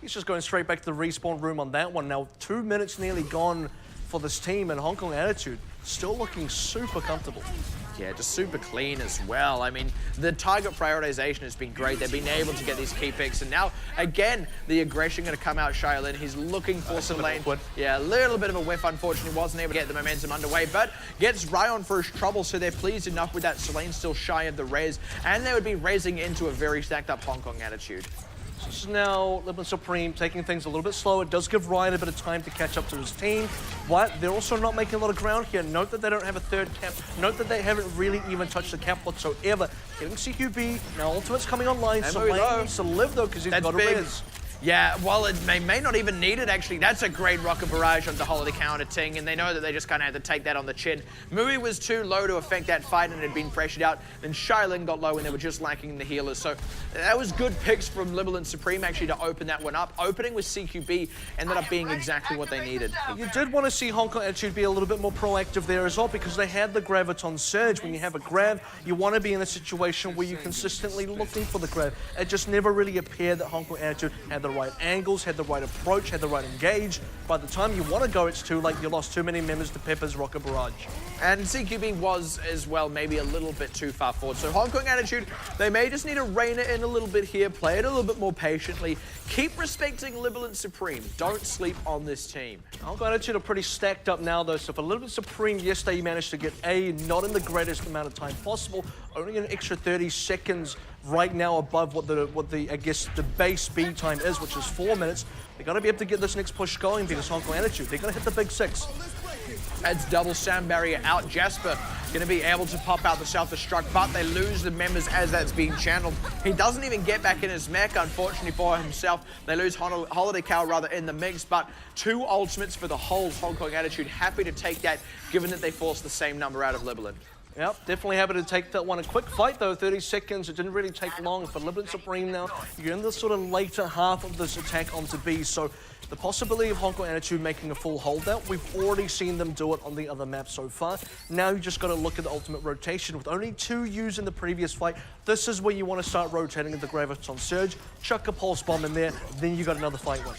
A: just going straight back to the respawn room on that one. Now, 2 minutes nearly gone for this team, and Hong Kong Attitude still looking super comfortable.
B: Yeah, just super clean as well. I mean, the target prioritization has been great. They've been able to get these key picks, and now, again, the aggression going to come out Xiaolin. He's looking for some lane. Yeah, a little bit of a whiff, unfortunately. Wasn't able to get the momentum underway, but gets Ryan for his trouble, so they're pleased enough with that. Selene still shy of the res, and they would be raising into a very stacked up Hong Kong Attitude.
A: This is now Libalent Supreme taking things a little bit slower. It does give Ryan a bit of time to catch up to his team, but they're also not making a lot of ground here. Note that they don't have a third cap. Note that they haven't really even touched the cap whatsoever. Getting CQB, now Ultimate's coming online. Selene needs to live though because he's got a res.
B: Yeah, well, they may not even need it, actually. That's a great rocket barrage onto Holiday Counter Ting, and they know that they just kind of had to take that on the chin. Mui was too low to affect that fight and had been pressured out. Then Xiaolin got low and they were just lacking the healers. So that was good picks from Libalent Supreme, actually, to open that one up. Opening with CQB ended up being exactly what they needed.
A: You did want to see Hong Kong Attitude be a little bit more proactive there as well, because they had the Graviton Surge. When you have a grab, you want to be in a situation where you're consistently looking for the grab. It just never really appeared that Hong Kong Attitude had the right angles, had the right approach, had the right engage. By the time you want to go, it's too late. You lost too many members to Pepper's rocket barrage.
B: And CQB was, as well, maybe a little bit too far forward. So Hong Kong Attitude, they may just need to rein it in a little bit here, play it a little bit more patiently, keep respecting Libalent Supreme. Don't sleep on this team.
A: Hong Kong Attitude are pretty stacked up now, though. So for Libalent Supreme, yes, they managed to get A, not in the greatest amount of time possible, only an extra 30 seconds right now above what the I guess the base B time is, which is 4 minutes. They got to be able to get this next push going because Hong Kong Attitude, they're going to hit the big 6.
B: That's double sound barrier out. Jasper going to be able to pop out the self-destruct, but they lose the members as that's being channeled. He doesn't even get back in his mech, unfortunately for himself. They lose Holiday Cow rather in the mix, but 2 ultimates for the whole Hong Kong Attitude. Happy to take that, given that they forced the same number out of Libalent.
A: Yep, definitely happy to take that one. A quick fight though, 30 seconds. It didn't really take long for Libalent Supreme now. You're in the sort of later half of this attack onto B, so the possibility of Hong Kong Attitude making a full holdout, we've already seen them do it on the other maps so far. Now you just got to look at the ultimate rotation. With only 2 used in the previous fight, this is where you want to start rotating the Graviton Surge, chuck a pulse bomb in there, then you got another fight win.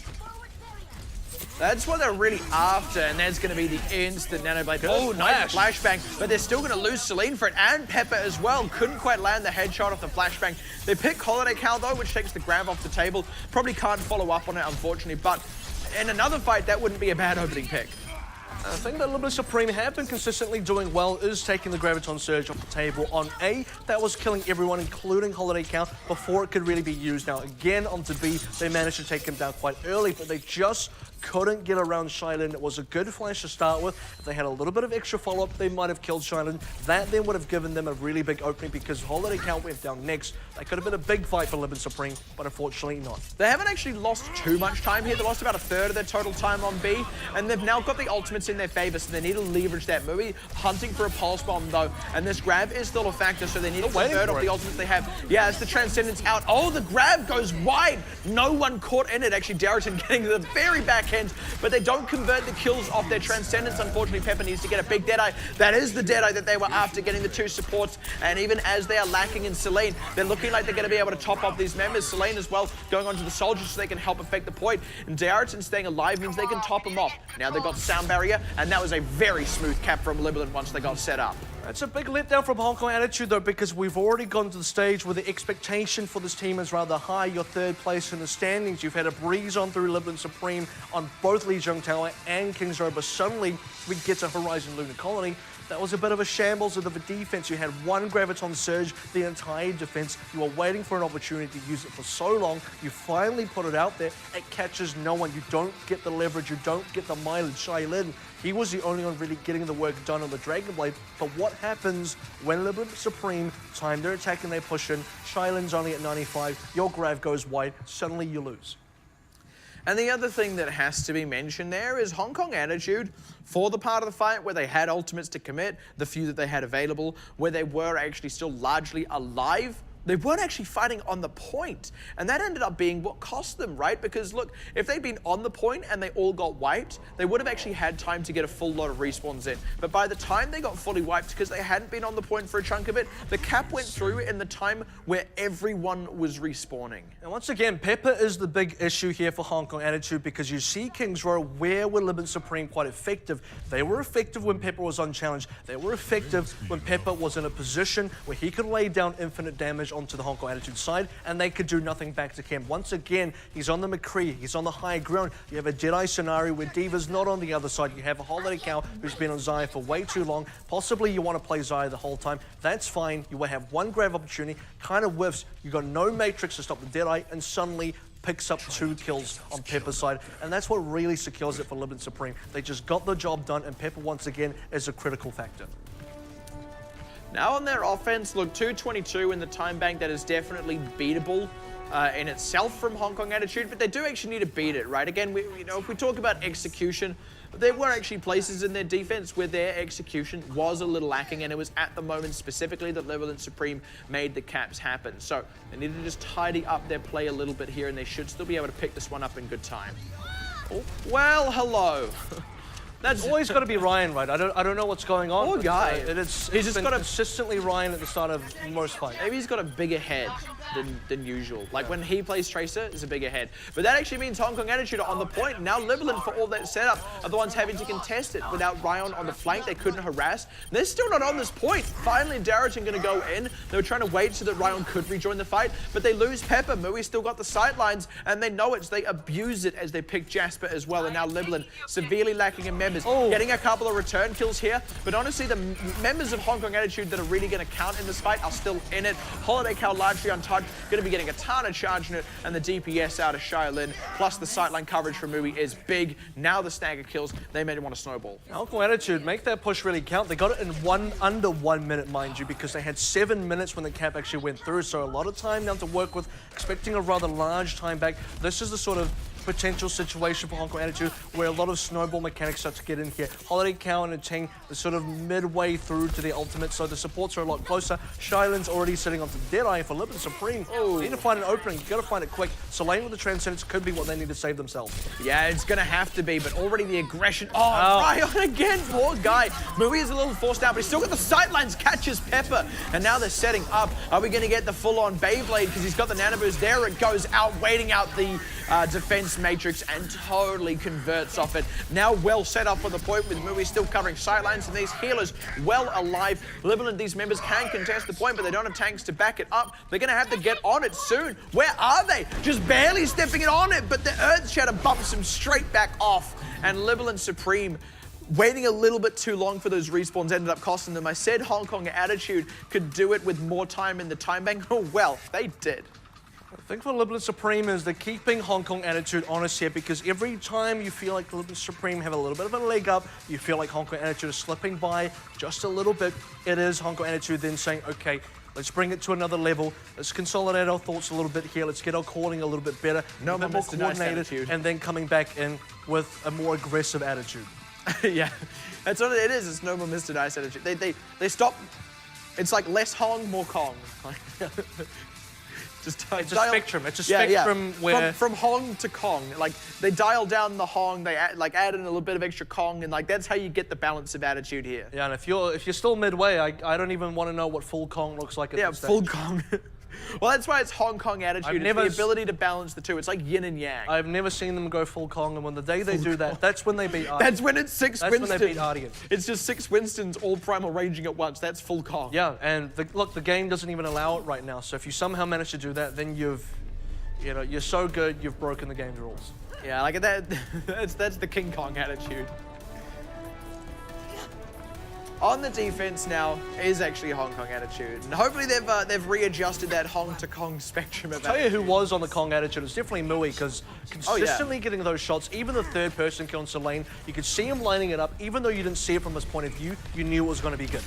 B: That's what they're really after, and there's going to be the instant nanoblade. Oh, nice flashbang, but they're still going to lose Selene for it, and Pepper as well. Couldn't quite land the headshot off the flashbang. They pick Holiday Cow though, which takes the grab off the table. Probably can't follow up on it, unfortunately, but in another fight, that wouldn't be a bad opening pick.
A: I think that Libalent Supreme have been consistently doing well is taking the Graviton Surge off the table on A. That was killing everyone, including Holiday Cow, before it could really be used. Now, again, onto B, they managed to take him down quite early, but they just couldn't get around Shylin. It was a good flash to start with. If they had a little bit of extra follow-up, they might have killed Shylin. That then would have given them a really big opening because Holiday Count went down next. That could have been a big fight for Libalent Supreme, but unfortunately not.
B: They haven't actually lost too much time here. They lost about a third of their total time on B, and they've now got the ultimates in their favor, so they need to leverage that. Mui hunting for a pulse bomb though, and this grab is still a factor, so they need to convert off the ultimates they have. Yeah, it's the Transcendence out. Oh, the grab goes wide. No one caught in it. Actually, Darrington getting to the very back end, but they don't convert the kills off their Transcendence. Unfortunately, Pepper needs to get a big Deadeye. That is the Deadeye that they were after, getting the 2 supports, and even as they are lacking in Selene, they're looking like they're going to be able to top up these members. Selene as well, going on to the soldiers so they can help affect the point, and Darrington staying alive means they can top them off. Now they've got Sound Barrier, and that was a very smooth cap from Libalent once they got set up.
A: It's a big letdown from Hong Kong Attitude, though, because we've already gone to the stage where the expectation for this team is rather high. You're third place in the standings. You've had a breeze on through Libalent Supreme on both Lijiang Tower and King's Row, but suddenly we get to Horizon Lunar Colony. That was a bit of a shambles of the defense. You had one Graviton Surge the entire defense. You were waiting for an opportunity to use it for so long. You finally put it out there. It catches no one. You don't get the leverage. You don't get the mileage. Shylin, he was the only one really getting the work done on the Dragon Blade. But what happens when Libalent Supreme time their attack and they push in? Shylin's only at 95. Your Grav goes wide. Suddenly you lose.
B: And the other thing that has to be mentioned there is Hong Kong Attitude, for the part of the fight where they had ultimates to commit, the few that they had available, where they were actually still largely alive, they weren't actually fighting on the point. And that ended up being what cost them, right? Because look, if they'd been on the point and they all got wiped, they would have actually had time to get a full lot of respawns in. But by the time they got fully wiped, because they hadn't been on the point for a chunk of it, the cap went through in the time where everyone was respawning.
A: And once again, Pepper is the big issue here for Hong Kong Attitude, because you see King's Row, where were Libalent Supreme quite effective? They were effective when Pepper was unchallenged. They were effective when Pepper was in a position where he could lay down infinite damage onto the Hong Kong Attitude side, and they could do nothing back to camp. Once again, he's on the McCree, he's on the high ground. You have a Deadeye scenario where Diva's not on the other side. You have a Holiday Cow who's been on Xayah for way too long. Possibly you want to play Xayah the whole time. That's fine. You will have one grab opportunity, kind of whiffs. You got no Matrix to stop the Deadeye, and suddenly picks up 2 kills on Pepper's side, and that's what really secures it for Libalent Supreme. They just got the job done, and Pepper once again is a critical factor.
B: Now on their offense, look, 222 in the time bank, that is definitely beatable in itself from Hong Kong Attitude, but they do actually need to beat it, right? Again, if we talk about execution, there were actually places in their defense where their execution was a little lacking, and it was at the moment specifically that Libalent Supreme made the caps happen. So they need to just tidy up their play a little bit here, and they should still be able to pick this one up in good time. Oh, well, hello.
A: That's always got to be Ryan, right? I don't know what's going on.
B: Poor guy.
A: He's just got consistently Ryan at the start of most fights.
B: Maybe he's got a bigger head than usual. Like when he plays Tracer, it's a bigger head. But that actually means Hong Kong Attitude are on the point. Now Libalent, for all that setup, are the ones having to contest it. Without Ryan on the flank, they couldn't harass. They're still not on this point. Finally, Darrington going to go in. They were trying to wait so that Ryan could rejoin the fight, but they lose Pepper. Mui still got the sightlines, and they know it, so they abuse it as they pick Jasper as well. And now Libalent severely lacking in members. Getting a couple of return kills here, but honestly, the members of Hong Kong Attitude that are really going to count in this fight are still in it. Holiday Cow largely untouched, going to be getting a ton of charge in it, and the DPS out of Shylin, plus the sightline coverage from Mui is big. Now the stagger kills, they made him want to snowball.
A: Hong Kong Attitude, make that push really count. They got it in under 1 minute, mind you, because they had 7 minutes when the cap actually went through, so a lot of time now to work with, expecting a rather large time back. This is the sort of potential situation for Hong Kong Attitude where a lot of snowball mechanics start to get in here. Holiday Cow and Ting are sort of midway through to the ultimate, so the supports are a lot closer. Shylin's already sitting onto Deadeye for Libalent Supreme. They need to find an opening. You got to find it quick. Selene with the Transcendence could be what they need to save themselves.
B: Yeah, it's going to have to be, but already the aggression. Oh, Ryan again, poor guy. Mui is a little forced out, but he's still got the sightlines, catches Pepper, and now they're setting up. Are we going to get the full-on Beyblade? Because he's got the nano boost. There it goes out, waiting out the defense matrix, and totally converts off it. Now well set up for the point, with Mui still covering sightlines, and these healers well alive. Libalent, these members can contest the point, but they don't have tanks to back it up. They're going to have to get on it soon. Where are they? Just barely stepping it on it, but the Earth Shatter bumps them straight back off, and Libalent Supreme waiting a little bit too long for those respawns ended up costing them. I said Hong Kong Attitude could do it with more time in the time bank. Oh, well, they did.
A: I think for Libalent Supreme is they're keeping Hong Kong Attitude honest here, because every time you feel like Libalent Supreme have a little bit of a leg up, you feel like Hong Kong Attitude is slipping by just a little bit, it is Hong Kong Attitude then saying, okay, let's bring it to another level. Let's consolidate our thoughts a little bit here. Let's get our calling a little bit better,
B: no
A: a bit more coordinated, and then coming back in with a more aggressive attitude.
B: Yeah, that's what it is. It's no more Mr. Nice attitude. They stop. It's like less Hong, more Kong.
A: It's a spectrum. It's a spectrum where
B: from Hong to Kong, like they dial down the Hong, they add in a little bit of extra Kong, and like that's how you get the balance of attitude here.
A: Yeah, and if you're still midway, I don't even want to know what full Kong looks like at this stage.
B: Full Kong. Well, that's why it's Hong Kong attitude. It's the ability to balance the two. It's like yin and yang.
A: I've never seen them go full Kong, and when the day they do that, that's when they beat Ardian.
B: That's when it's six Winstons.
A: That's when they beat Ardian.
B: It's just 6 Winstons all primal raging at once. That's full Kong.
A: Yeah, and look, the game doesn't even allow it right now. So if you somehow manage to do that, then you're so good, you've broken the game's rules.
B: Yeah, like that. That's the King Kong attitude. On the defense now is actually Hong Kong attitude, and hopefully they've readjusted that Hong to Kong spectrum.
A: I'll tell you who was on the Kong attitude. It's definitely Mui, because consistently getting those shots, even the third-person kill on Selene, you could see him lining it up. Even though you didn't see it from his point of view, you knew it was going to be good.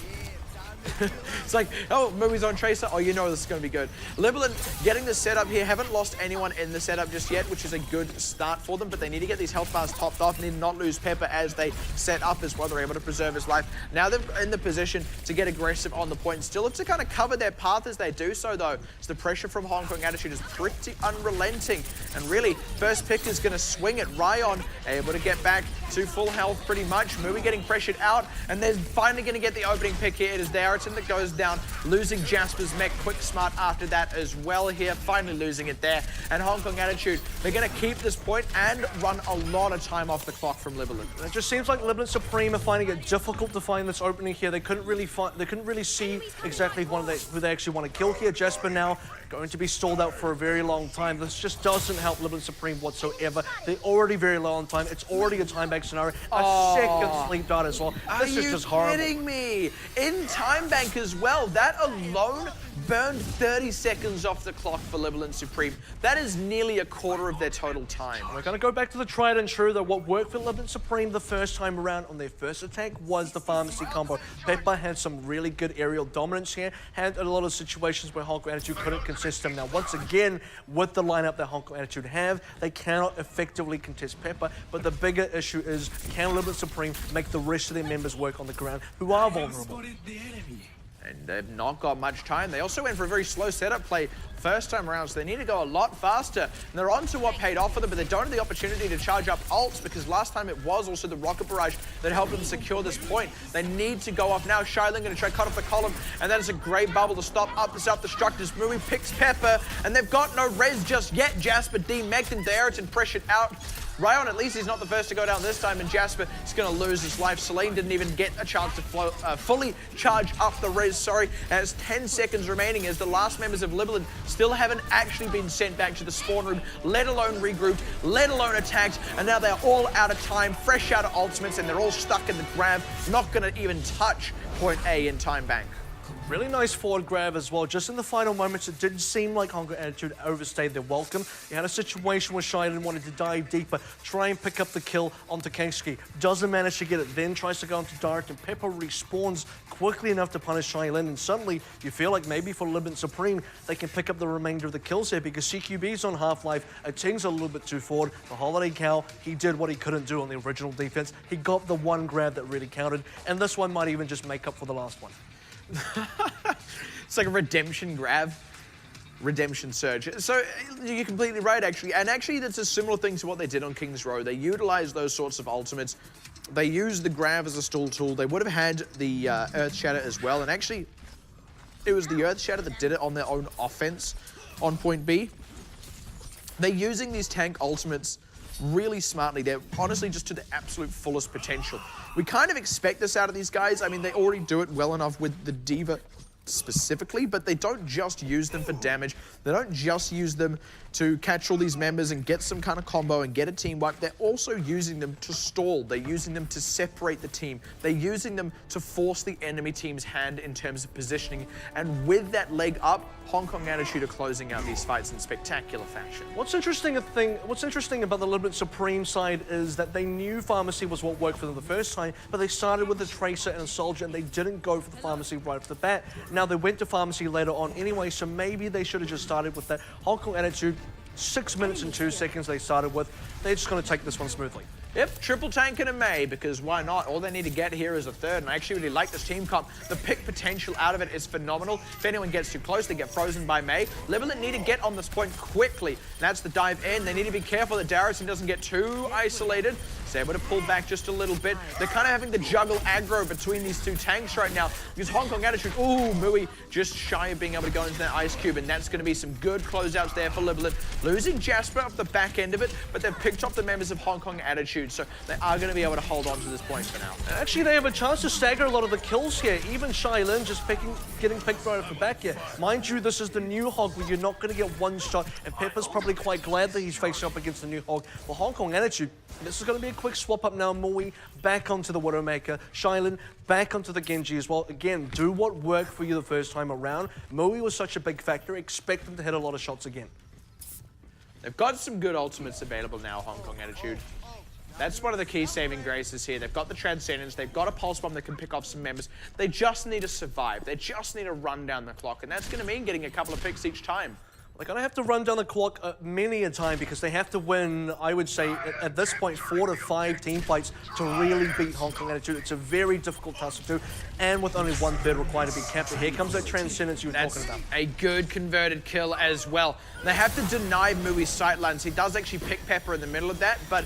B: It's like, oh, Mui's on Tracer. Oh, you know this is going to be good. Libalent getting the setup here. Haven't lost anyone in the setup just yet, which is a good start for them, but they need to get these health bars topped off, need to not lose Pepper as they set up as well. They're able to preserve his life. Now they're in the position to get aggressive on the point. Still have to kind of cover their path as they do so, though. So the pressure from Hong Kong attitude is pretty unrelenting. And really, first pick is going to swing it. Ryan able to get back to full health pretty much. Mui getting pressured out, and they're finally going to get the opening pick here. It is there. That goes down, losing Jasper's mech quick smart after that as well here, finally losing it there. And Hong Kong attitude, they're going to keep this point and run a lot of time off the clock from Libalent.
A: It just seems like Libalent Supreme are finding it difficult to find this opening here. They couldn't really see exactly who they actually want to kill here. Jasper now going to be stalled out for a very long time. This just doesn't help Libalent Supreme whatsoever. They're already very low on time. It's already a time bank scenario. A second sleep dart as well. This is just horrible.
B: Are you kidding me? In time bank as well. That alone burned 30 seconds off the clock for Libalent Supreme. That is nearly a quarter of their total time.
A: We're going to go back to the tried and true, though. What worked for Libalent Supreme the first time around on their first attack was the pharmacy combo. Pepper had some really good aerial dominance here, had a lot of situations where Hong Kong attitude couldn't contest them. Now, once again, with the lineup that Hong Kong attitude have, they cannot effectively contest Pepper, but the bigger issue is, can Libalent Supreme make the rest of their members work on the ground who are vulnerable?
B: And they've not got much time. They also went for a very slow setup play first time around, so they need to go a lot faster. And they're on to what paid off for them, but they don't have the opportunity to charge up ults, because last time it was also the rocket barrage that helped them secure this point. They need to go off now. Shylin going to try to cut off the column, and that is a great bubble to stop up the self-destructors. Mui picks Pepper, and they've got no res just yet. Jasper demegged and Dareton pressured out. Ryan, at least he's not the first to go down this time, and Jasper is going to lose his life. Selene didn't even get a chance to fully charge up the res, as 10 seconds remaining, as the last members of Libalent still haven't actually been sent back to the spawn room, let alone regrouped, let alone attacked, and now they're all out of time, fresh out of ultimates, and they're all stuck in the grab, not going to even touch point A in time bank.
A: Really nice forward grab as well. Just in the final moments, it didn't seem like Hong Kong attitude overstayed their welcome. You had a situation where Shiden wanted to dive deeper, try and pick up the kill onto Kangski. Doesn't manage to get it, then tries to go into Dark, and Pepper respawns quickly enough to punish Shylin, and suddenly you feel like maybe for Libalent Supreme, they can pick up the remainder of the kills here, because CQB's on Half-Life, Ting's a little bit too forward. The Holiday Cow, he did what he couldn't do on the original defense. He got the one grab that really counted, and this one might even just make up for the last one.
B: It's like a redemption grab. Redemption surge. So you're completely right, actually. And actually, that's a similar thing to what they did on King's Row. They utilized those sorts of ultimates. They used the grab as a stall tool. They would have had the Earth Shatter as well. And actually, it was the Earth Shatter that did it on their own offense on point B. They're using these tank ultimates really smartly. They're honestly just to the absolute fullest potential. We kind of expect this out of these guys. I mean, they already do it well enough with the Diva specifically, but they don't just use them for damage. They don't just use them to catch all these members and get some kind of combo and get a team wipe. They're also using them to stall. They're using them to separate the team. They're using them to force the enemy team's hand in terms of positioning. And with that leg up, Hong Kong Attitude are closing out these fights in spectacular fashion.
A: What's interesting about the Libalent Supreme side is that they knew Pharmacy was what worked for them the first time, but they started with a Tracer and a Soldier, and they didn't go for the Pharmacy right off the bat. Now they went to Pharmacy later on anyway, so maybe they should have just started with that. Hong Kong Attitude, 6 minutes and 2 seconds they started with. They're just going to take this one smoothly.
B: Yep, triple tank and a May, because why not? All they need to get here is a third, and I actually really like this team comp. The pick potential out of it is phenomenal. If anyone gets too close, they get frozen by May. Libalent need to get on this point quickly. That's the dive in. They need to be careful that Darrison doesn't get too isolated. He's able to pull back just a little bit. They're kind of having to juggle aggro between these two tanks right now, because Hong Kong Attitude, ooh, Mui just shy of being able to go into that Ice Cube, and that's going to be some good closeouts there for Libalent. Losing Jasper off the back end of it, but they've picked up the members of Hong Kong Attitude, so they are going to be able to hold on to this point for now.
A: Actually, they have a chance to stagger a lot of the kills here. Even Shailin just getting picked right off the back here. Mind you, this is the new Hog where you're not going to get one shot, and Pepper's probably quite glad that he's facing up against the new Hog. For Hong Kong Attitude, this is going to be a quick swap up now. Mui back onto the Widowmaker. Shailin back onto the Genji as well. Again, do what worked for you the first time around. Mui was such a big factor. Expect them to hit a lot of shots again.
B: They've got some good ultimates available now, Hong Kong Attitude. That's one of the key saving graces here. They've got the Transcendence, they've got a Pulse Bomb that can pick off some members. They just need to survive. They just need to run down the clock, and that's going to mean getting a couple of picks each time.
A: They're going to have to run down the clock many a time because they have to win, I would say, at this point, 4 to 5 team fights to really beat Hong Kong Attitude. It's a very difficult task to do, and with only 1/3 required to be captured. Here comes that Transcendence you were talking about.
B: A good converted kill as well. They have to deny Mui's sightlines. He does actually pick Pepper in the middle of that, but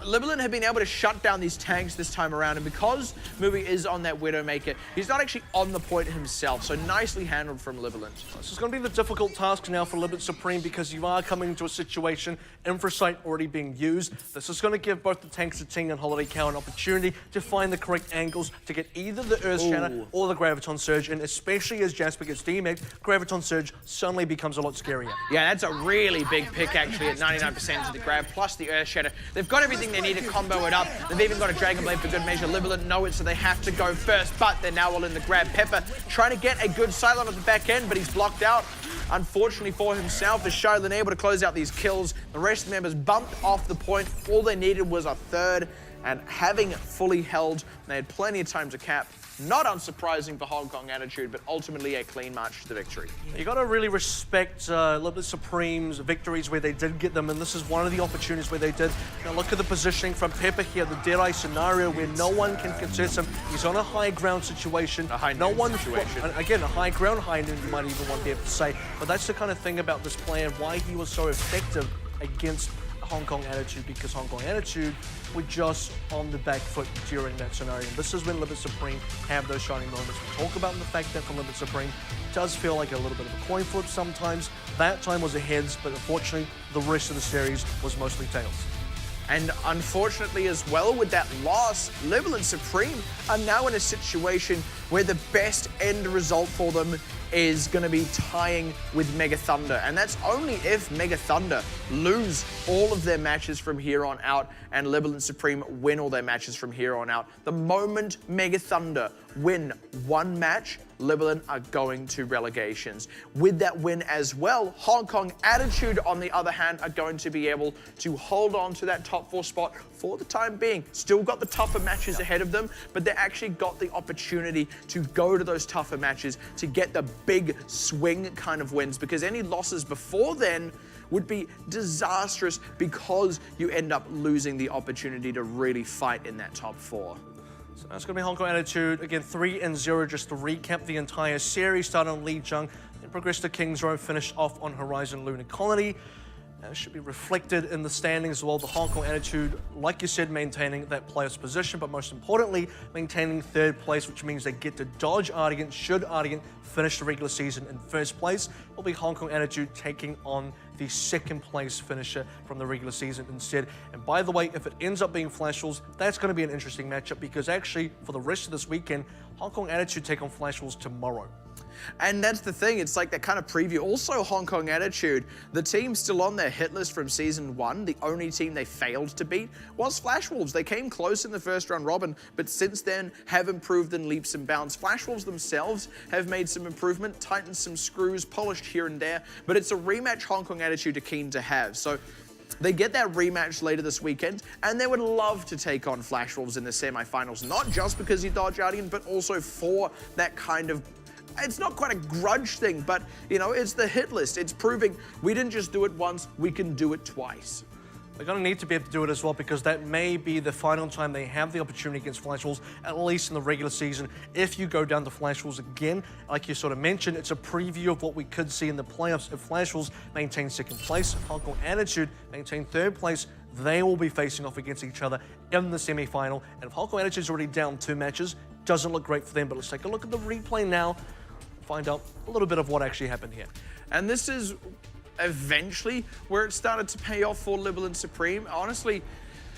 B: Libalent have been able to shut down these tanks this time around, and because Mui is on that Widowmaker, he's not actually on the point himself, so nicely handled from Libalent.
A: This is going to be the difficult task now for Libalent Supreme because you are coming into a situation, Infrasight already being used. This is going to give both the tanks of Ting and Holiday Cow an opportunity to find the correct angles to get either the Earth Shatter or the Graviton Surge, and especially as Jasper gets DMA'd, Graviton Surge suddenly becomes a lot scarier.
B: Yeah, that's a really big pick actually at 99% to the grab, plus the Earth Shatter. They've got everything they need to combo it up. They've even got a Dragon Blade for good measure. Libalent know it, so they have to go first, but they're now all in the grab. Pepper trying to get a good sideline at the back end, but he's blocked out. Unfortunately for himself, is Shailin able to close out these kills. The rest of the members bumped off the point. All they needed was a third, and having fully held, they had plenty of time to cap. Not unsurprising for Hong Kong Attitude, but ultimately a clean march to the victory.
A: You got to really respect Libalent Supreme's victories where they did get them, and this is one of the opportunities where they did. Now look at the positioning from Pepper here, the Deadeye scenario where no one can contest him. He's on a high ground situation.
B: A high noon situation.
A: Again, a high ground, high noon, you might even want to be able to say. But that's the kind of thing about this player and why he was so effective against Hong Kong Attitude, because Hong Kong Attitude were just on the back foot during that scenario. And this is when Libalent Supreme have those shining moments. We talk about the fact that for Libalent Supreme, it does feel like a little bit of a coin flip sometimes. That time was a heads, but unfortunately, the rest of the series was mostly tails.
B: And unfortunately as well, with that loss, Libalent Supreme are now in a situation where the best end result for them is going to be tying with Mega Thunder. And that's only if Mega Thunder lose all of their matches from here on out and Libalent Supreme win all their matches from here on out. The moment Mega Thunder win one match, Libalent are going to relegations. With that win as well, Hong Kong Attitude, on the other hand, are going to be able to hold on to that top 4 spot for the time being. Still got the tougher matches ahead of them, but they actually got the opportunity to go to those tougher matches to get the big swing kind of wins, because any losses before then would be disastrous because you end up losing the opportunity to really fight in that top 4.
A: So that's going to be Hong Kong Attitude. Again, 3-0 just to recap the entire series. Started on Lijiang, then progressed to King's Row, finished off on Horizon Lunar Colony. It should be reflected in the standings as well. The Hong Kong Attitude, like you said, maintaining that player's position, but most importantly, maintaining 3rd place, which means they get to dodge Ardigant should Ardigant finish the regular season in 1st place. It'll be Hong Kong Attitude taking on the 2nd place finisher from the regular season instead. And by the way, if it ends up being Flash Wolves, that's going to be an interesting matchup because actually, for the rest of this weekend, Hong Kong Attitude take on Flash Wolves tomorrow.
B: And that's the thing, it's like that kind of preview. Also, Hong Kong Attitude, the team still on their hit list from Season 1, the only team they failed to beat was Flash Wolves. They came close in the first round robin, but since then have improved in leaps and bounds. Flash Wolves themselves have made some improvement, tightened some screws, polished here and there, but it's a rematch Hong Kong Attitude are keen to have. So they get that rematch later this weekend, and they would love to take on Flash Wolves in the semifinals, not just because you dodge Guardian, but also for that kind of, it's not quite a grudge thing, but, you know, it's the hit list. It's proving we didn't just do it once, we can do it twice.
A: They're going to need to be able to do it as well, because that may be the final time they have the opportunity against Flash Wolves, at least in the regular season. If you go down to Flash Wolves again, like you sort of mentioned, it's a preview of what we could see in the playoffs. If Flash Wolves maintain second place, if Hong Kong Attitude maintain third place, they will be facing off against each other in the semi-final. And if Hong Kong Attitude's already down 2 matches, doesn't look great for them. But let's take a look at the replay now, find out a little bit of what actually happened here.
B: And this is eventually where it started to pay off for Libalent Supreme. Honestly,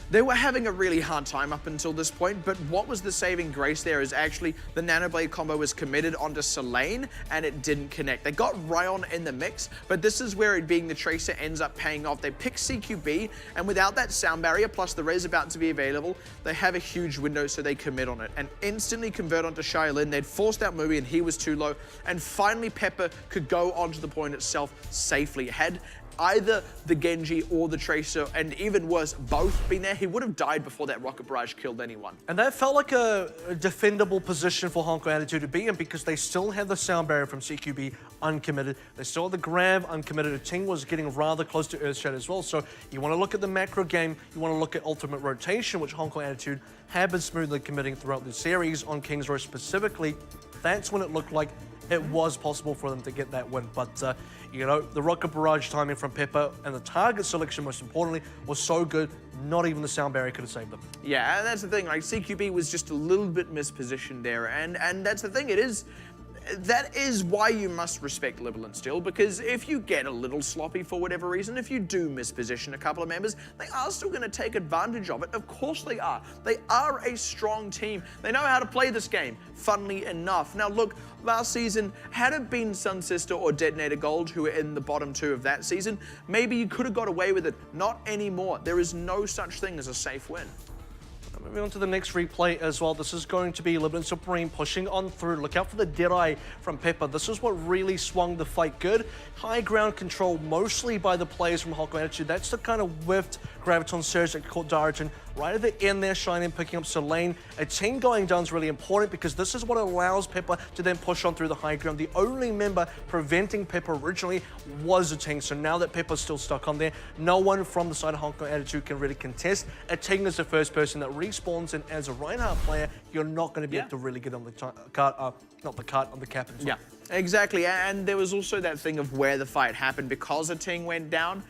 B: they were having a really hard time up until this point, but what was the saving grace there is actually the Nanoblade combo was committed onto Selene and it didn't connect. They got Ryan in the mix, but this is where it being the Tracer ends up paying off. They pick CQB, and without that sound barrier, plus the Res about to be available, they have a huge window, so they commit on it and instantly convert onto Xiaolin. They'd forced out Mubi and he was too low, and finally Pepper could go onto the point itself safely. Had either the Genji or the Tracer, and even worse, both been there, he would have died before that rocket barrage killed anyone.
A: And that felt like a defendable position for Hong Kong Attitude to be in, because they still have the sound barrier from CQB uncommitted. They still have the grab uncommitted. Ting was getting rather close to Earthshatter as well. So you want to look at the macro game, you want to look at ultimate rotation, which Hong Kong Attitude have been smoothly committing throughout the series. On King's Row specifically, that's when it looked like it was possible for them to get that win. But, you know, the rocket barrage timing from Pepper and the target selection, most importantly, was so good, not even the sound barrier could have saved them.
B: Yeah, and that's the thing, like, CQB was just a little bit mispositioned there, and that's the thing, that is why you must respect Libalent still, because if you get a little sloppy for whatever reason, if you do misposition a couple of members, they are still going to take advantage of it. Of course they are. They are a strong team. They know how to play this game, funnily enough. Now look, last season, had it been Sun Sister or Detonator Gold who were in the bottom 2 of that season, maybe you could have got away with it. Not anymore. There is no such thing as a safe win.
A: Moving on to the next replay as well. This is going to be Libalent Supreme pushing on through. Look out for the Deadeye from Pepper. This is what really swung the fight good. High ground control mostly by the players from Hong Kong Attitude. That's the kind of whiffed Graviton Surge that caught Darton right at the end there, Shining, picking up Selene. A team going down is really important, because this is what allows Pepper to then push on through the high ground. The only member preventing Pepper originally was a Ting, so now that Pepper's still stuck on there, no one from the side of Hong Kong Attitude can really contest. A Ting is the first person that respawns, and as a Reinhardt player, you're not going to be able to really get on the cart, not the cart, on the cap.
B: Yeah, exactly, and there was also that thing of where the fight happened. Because a Ting went down,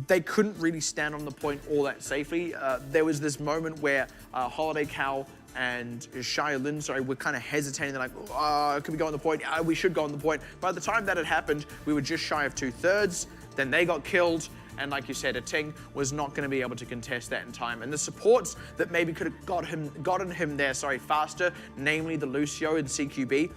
B: they couldn't really stand on the point all that safely. There was this moment where Holiday Cow and Xiaolin, were kind of hesitating. They're like, oh, could we go on the point? We should go on the point. By the time that had happened, we were just shy of 2/3. Then they got killed. And like you said, a Ting was not going to be able to contest that in time. And the supports that maybe could have gotten him there faster, namely the Lucio and CQB,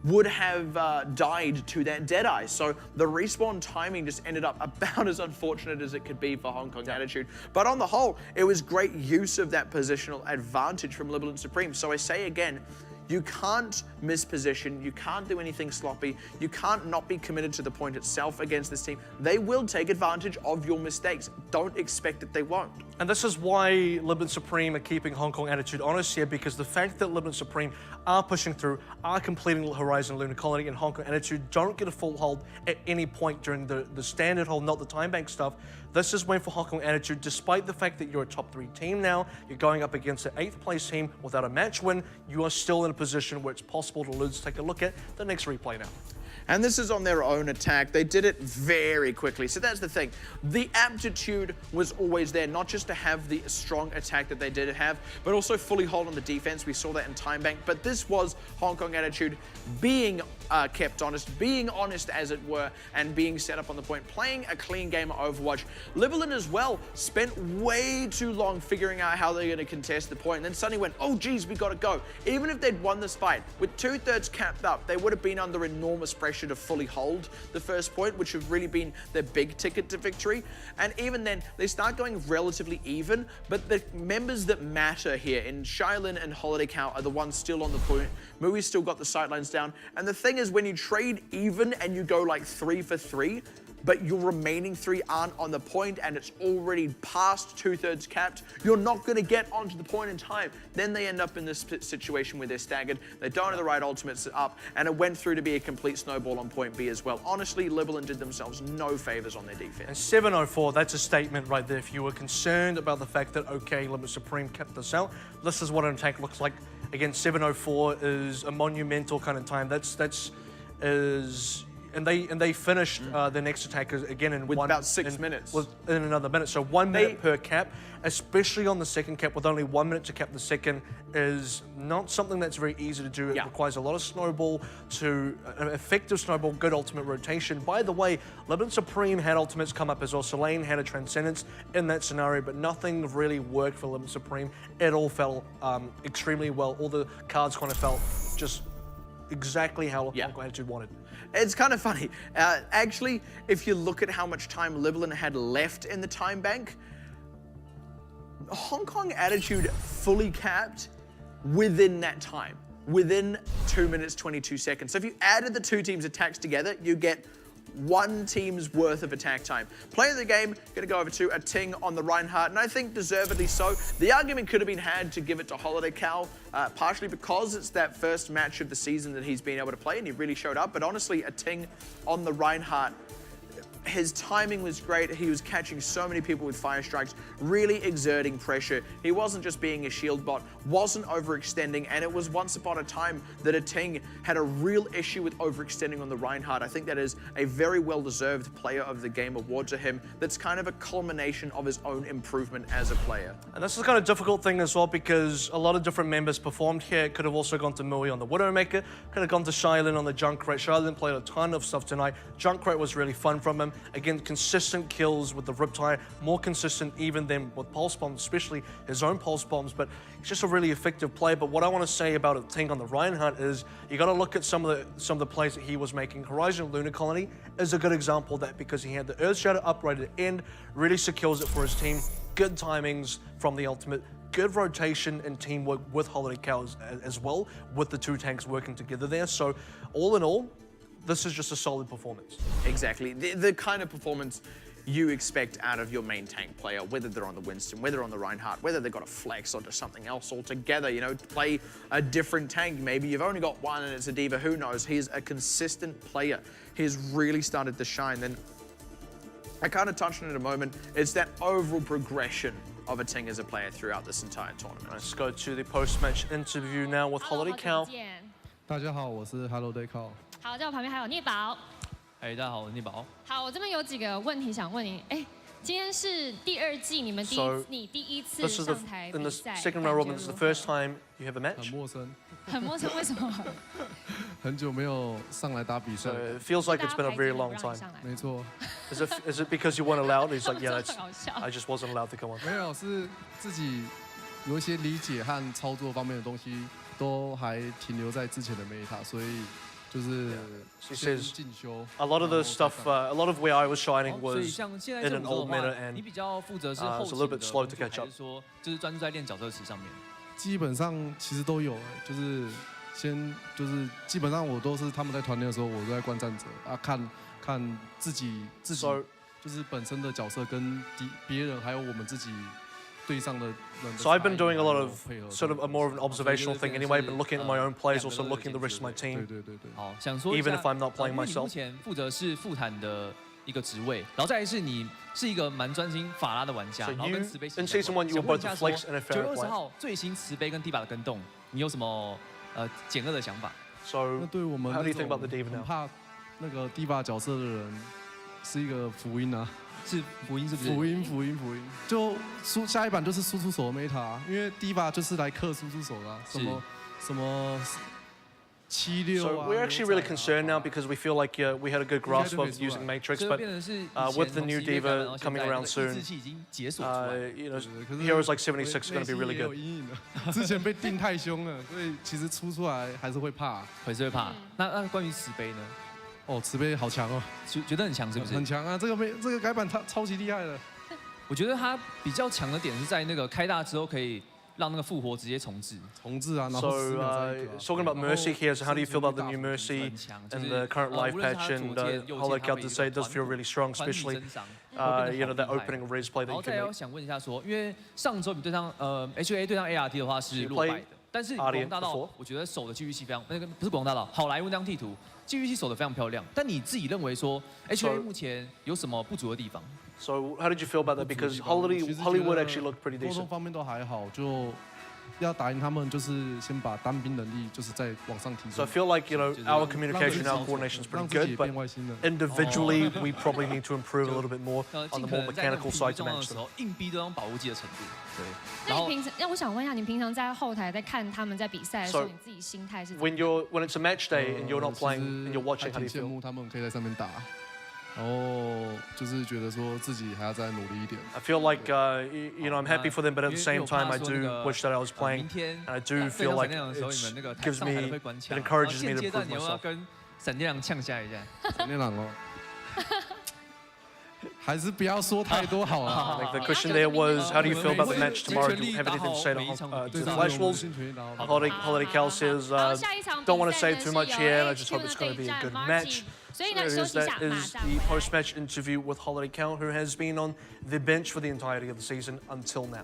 B: would have died to that Deadeye. So the respawn timing just ended up about as unfortunate as it could be for Hong Kong Attitude. But on the whole, it was great use of that positional advantage from Libalent Supreme. So I say again, you can't misposition, you can't do anything sloppy, you can't not be committed to the point itself against this team. They will take advantage of your mistakes. Don't expect that they won't.
A: And this is why Libalent Supreme are keeping Hong Kong Attitude honest here, because the fact that Libalent Supreme are pushing through, are completing Horizon Lunar Colony, and Hong Kong Attitude don't get a full hold at any point during the standard hold, not the time bank stuff. This is when for Hong Kong Attitude, despite the fact that you're a top 3 team now, you're going up against an 8th place team without a match win, you are still in a position where it's possible to lose. Take a look at the next replay now.
B: And this is on their own attack. They did it very quickly. So that's the thing. The aptitude was always there, not just to have the strong attack that they did have, but also fully hold on the defense. We saw that in Time Bank. But this was Hong Kong attitude being kept honest, being honest as it were, and being set up on the point, playing a clean game of Overwatch. Libalent as well spent way too long figuring out how they're going to contest the point, and then suddenly went, oh geez, we got to go. Even if they'd won this fight, with 2/3 capped up, they would have been under enormous pressure to fully hold the first point, which would have really been their big ticket to victory. And even then, they start going relatively even, but the members that matter here in Shailin and Holiday Cow are the ones still on the point. Mui's still got the sidelines down. And the thing is, when you trade even and you go like 3 for 3, but your remaining 3 aren't on the point and it's already past 2/3 capped, you're not going to get onto the point in time. Then they end up in this situation where they're staggered, they don't have the right ultimates up, and it went through to be a complete snowball on point B as well. Honestly, Libalent did themselves no favors on their defense.
A: And 704, that's a statement right there. If you were concerned about the fact that, okay, Limit Supreme kept this out, this is what an attack looks like. Again, 704 is a monumental kind of time. And they finished the next attack again in
B: with about 6 minutes.
A: In another minute, so 1 minute per cap, especially on the second cap with only 1 minute to cap the second, is not something that's very easy to do. It requires a lot of snowball to an effective snowball, good ultimate rotation. By the way, Libalent Supreme had ultimates come up as well. Selene had a Transcendence in that scenario, but nothing really worked for Libalent Supreme. It all fell extremely well. All the cards kind of felt just exactly how Hong Kong Attitude wanted.
B: It's kind of funny. Actually, if you look at how much time Libalent had left in the time bank, Hong Kong Attitude fully capped within that time, within 2 minutes, 22 seconds. So if you added the two teams' attacks together, you get one team's worth of attack time. Player of the game, gonna go over to a Ting on the Reinhardt, and I think deservedly so. The argument could have been had to give it to Holiday Cow, partially because it's that first match of the season that he's been able to play, and he really showed up. But honestly, a Ting on the Reinhardt, his timing was great. He was catching so many people with fire strikes, really exerting pressure. He wasn't just being a shield bot, wasn't overextending, and it was once upon a time that a Ting had a real issue with overextending on the Reinhardt. I think that is a very well-deserved Player of the Game award to him. That's kind of a culmination of his own improvement as a player.
A: And this is kind of a difficult thing as well, because a lot of different members performed here. It could have also gone to Mui on the Widowmaker, could have gone to Shailin on the Junkrat. Shailin played a ton of stuff tonight. Junkrat was really fun from him. Again, consistent kills with the Riptide, more consistent even than with Pulse Bombs, especially his own Pulse Bombs, but he's just a really effective player. But what I want to say about a Ting on the Reinhardt is you got to look at some of the plays that he was making. Horizon Lunar Colony is a good example of that, because he had the Earth Shadow upright at the end, really secures it for his team. Good timings from the ultimate, good rotation and teamwork with Holiday Cow as well, with the two tanks working together there. So all in all, this is just a solid performance.
B: Exactly. The kind of performance you expect out of your main tank player, whether they're on the Winston, whether on the Reinhardt, whether they've got a flex or just something else altogether, you know, play a different tank. Maybe you've only got one and it's a diva, who knows? He's a consistent player. He's really started to shine. Then I kind of touched on it in a moment. It's that overall progression of a Ting as a player throughout this entire tournament.
A: Let's go to the post-match interview now with Holiday Cow.
E: 大家好，我是 Holiday Cow。
C: 好，在我旁边还有聂宝。
E: 大家好，我是聂宝。
C: 好，我这边有几个问题想问你。今天是第2季，你第一次上台比赛。
A: In the second round robin, this is the first time you have a match.
E: 很陌生。
C: 很陌生，为什么？
E: 很久没有上来打比赛。
A: It feels like it's been a very long time.
E: 没错。
A: Is it because you weren't allowed? He's like, yeah, I just wasn't allowed to come on.
E: 没有，是自己有一些理解和操作方面的东西，都还停留在之前的 meta， 所以。
A: She says a lot of the stuff, a lot of where I was shining was in an old meta, and it's a little bit slow to catch up.
F: 就是专注在练角色池上面。
E: 基本上其实都有，就是基本上我都是他们在团练的时候，我都在观战者啊，看自己就是本身的角色跟别人还有我们自己。So
A: I've been doing a lot of sort of more of an observational thing anyway, but looking at my own plays, also looking at the rest of my team.
F: 好，想说
A: even if I'm not playing myself.
F: 目前负责是副坦的一个职位，然后再来是你是一个蛮专心法拉的玩家，然后跟慈悲。
A: In season 1, you were both a flex and a fair player.
F: 9月20号最新慈悲跟迪巴的跟动，你有什么减恶的想法？
A: So how do you think about the diva now?
E: 那个 Diva 角色的人是一个福音啊。
F: 是福音是不是？
E: 福音，就下一版就是输出手的 meta， 因为 Diva 就是来克输出手的、什么76
A: So we're actually really concerned now because we feel like we had a good grasp of using Matrix, but with the new Diva coming around soon, heroes like 76 are going to be really good.
E: 之前被定太凶了，所以其实出来还是会怕，
F: 那关于慈悲呢？
E: 哦，慈悲好强哦，
F: 觉得很强是不是？
E: 很强啊，这个改版超级厉害的。
F: 我觉得它比较强的点是在那个开大之后可以让那个复活直接重置啊。
A: So talking about Mercy here, so how do you feel about the new Mercy and the current life patch? And Hollow to say it does feel really strong, especially that opening of Raze play that you can make.
F: 再要想问一下说，因为上周你对上HA 对上 ART 的话是落败的，但是国王大道我觉得守的继续性非常不是国王大道，好莱坞那张地图。继续守得非常漂亮，但你自己认为说 HA 目前有什么不足的地方
A: ？So how did you feel about that? Because Hollywood actually looked pretty decent.
E: 沟通方面都还好，就要打赢他们，就是先把单兵能力就是再往上提升。
A: So I feel like our communication, our coordination is pretty good, but individually we probably need to improve a little bit more on the more mechanical side to match them.
F: 硬逼对方保护技的程度。对。
C: 那我想问一下，你平常在后台在看他们在比赛的时候，你自己心态是怎么样？
A: When it's a match day and you're not playing and you're watching, how do you feel?
E: 羡慕他们可以在上面打。然后就是觉得说自己还要再努力一点。
A: I feel like I'm happy for them, but at the same time I do wish that I was playing, and I do feel like it gives me, it encourages me to improve myself.
F: 跟闪电狼呛下一下。
E: 闪电狼哦，还是不要说太多好了。
A: Like the question there was, how do you feel about the match tomorrow? Do you have anything to say to the Flash Wolves? Holiday Cal says, don't want to say too much here, and I just hope it's going to be a good match. So that is the post-match interview with Holiday Cal, who has been on the bench for the entirety of the season until now.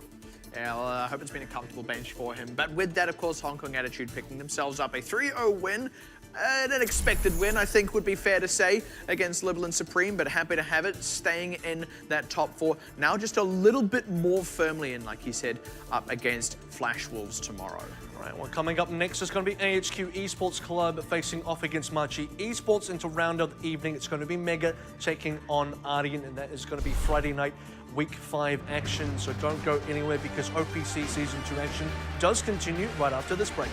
B: Yeah, well, I hope it's been a comfortable bench for him. But with that, of course, Hong Kong Attitude picking themselves up a 3-0 win. An unexpected win, I think, would be fair to say, against Libalent Supreme, but happy to have it, staying in that top 4. Now just a little bit more firmly in, like he said, up against Flash Wolves tomorrow.
A: Right, well, coming up next is going to be AHQ Esports Club facing off against Marchi Esports. Into round of the evening, it's going to be Mega taking on Ardian, and that is going to be Friday night, Week 5 action. So don't go anywhere because OPC Season 2 action does continue right after this break.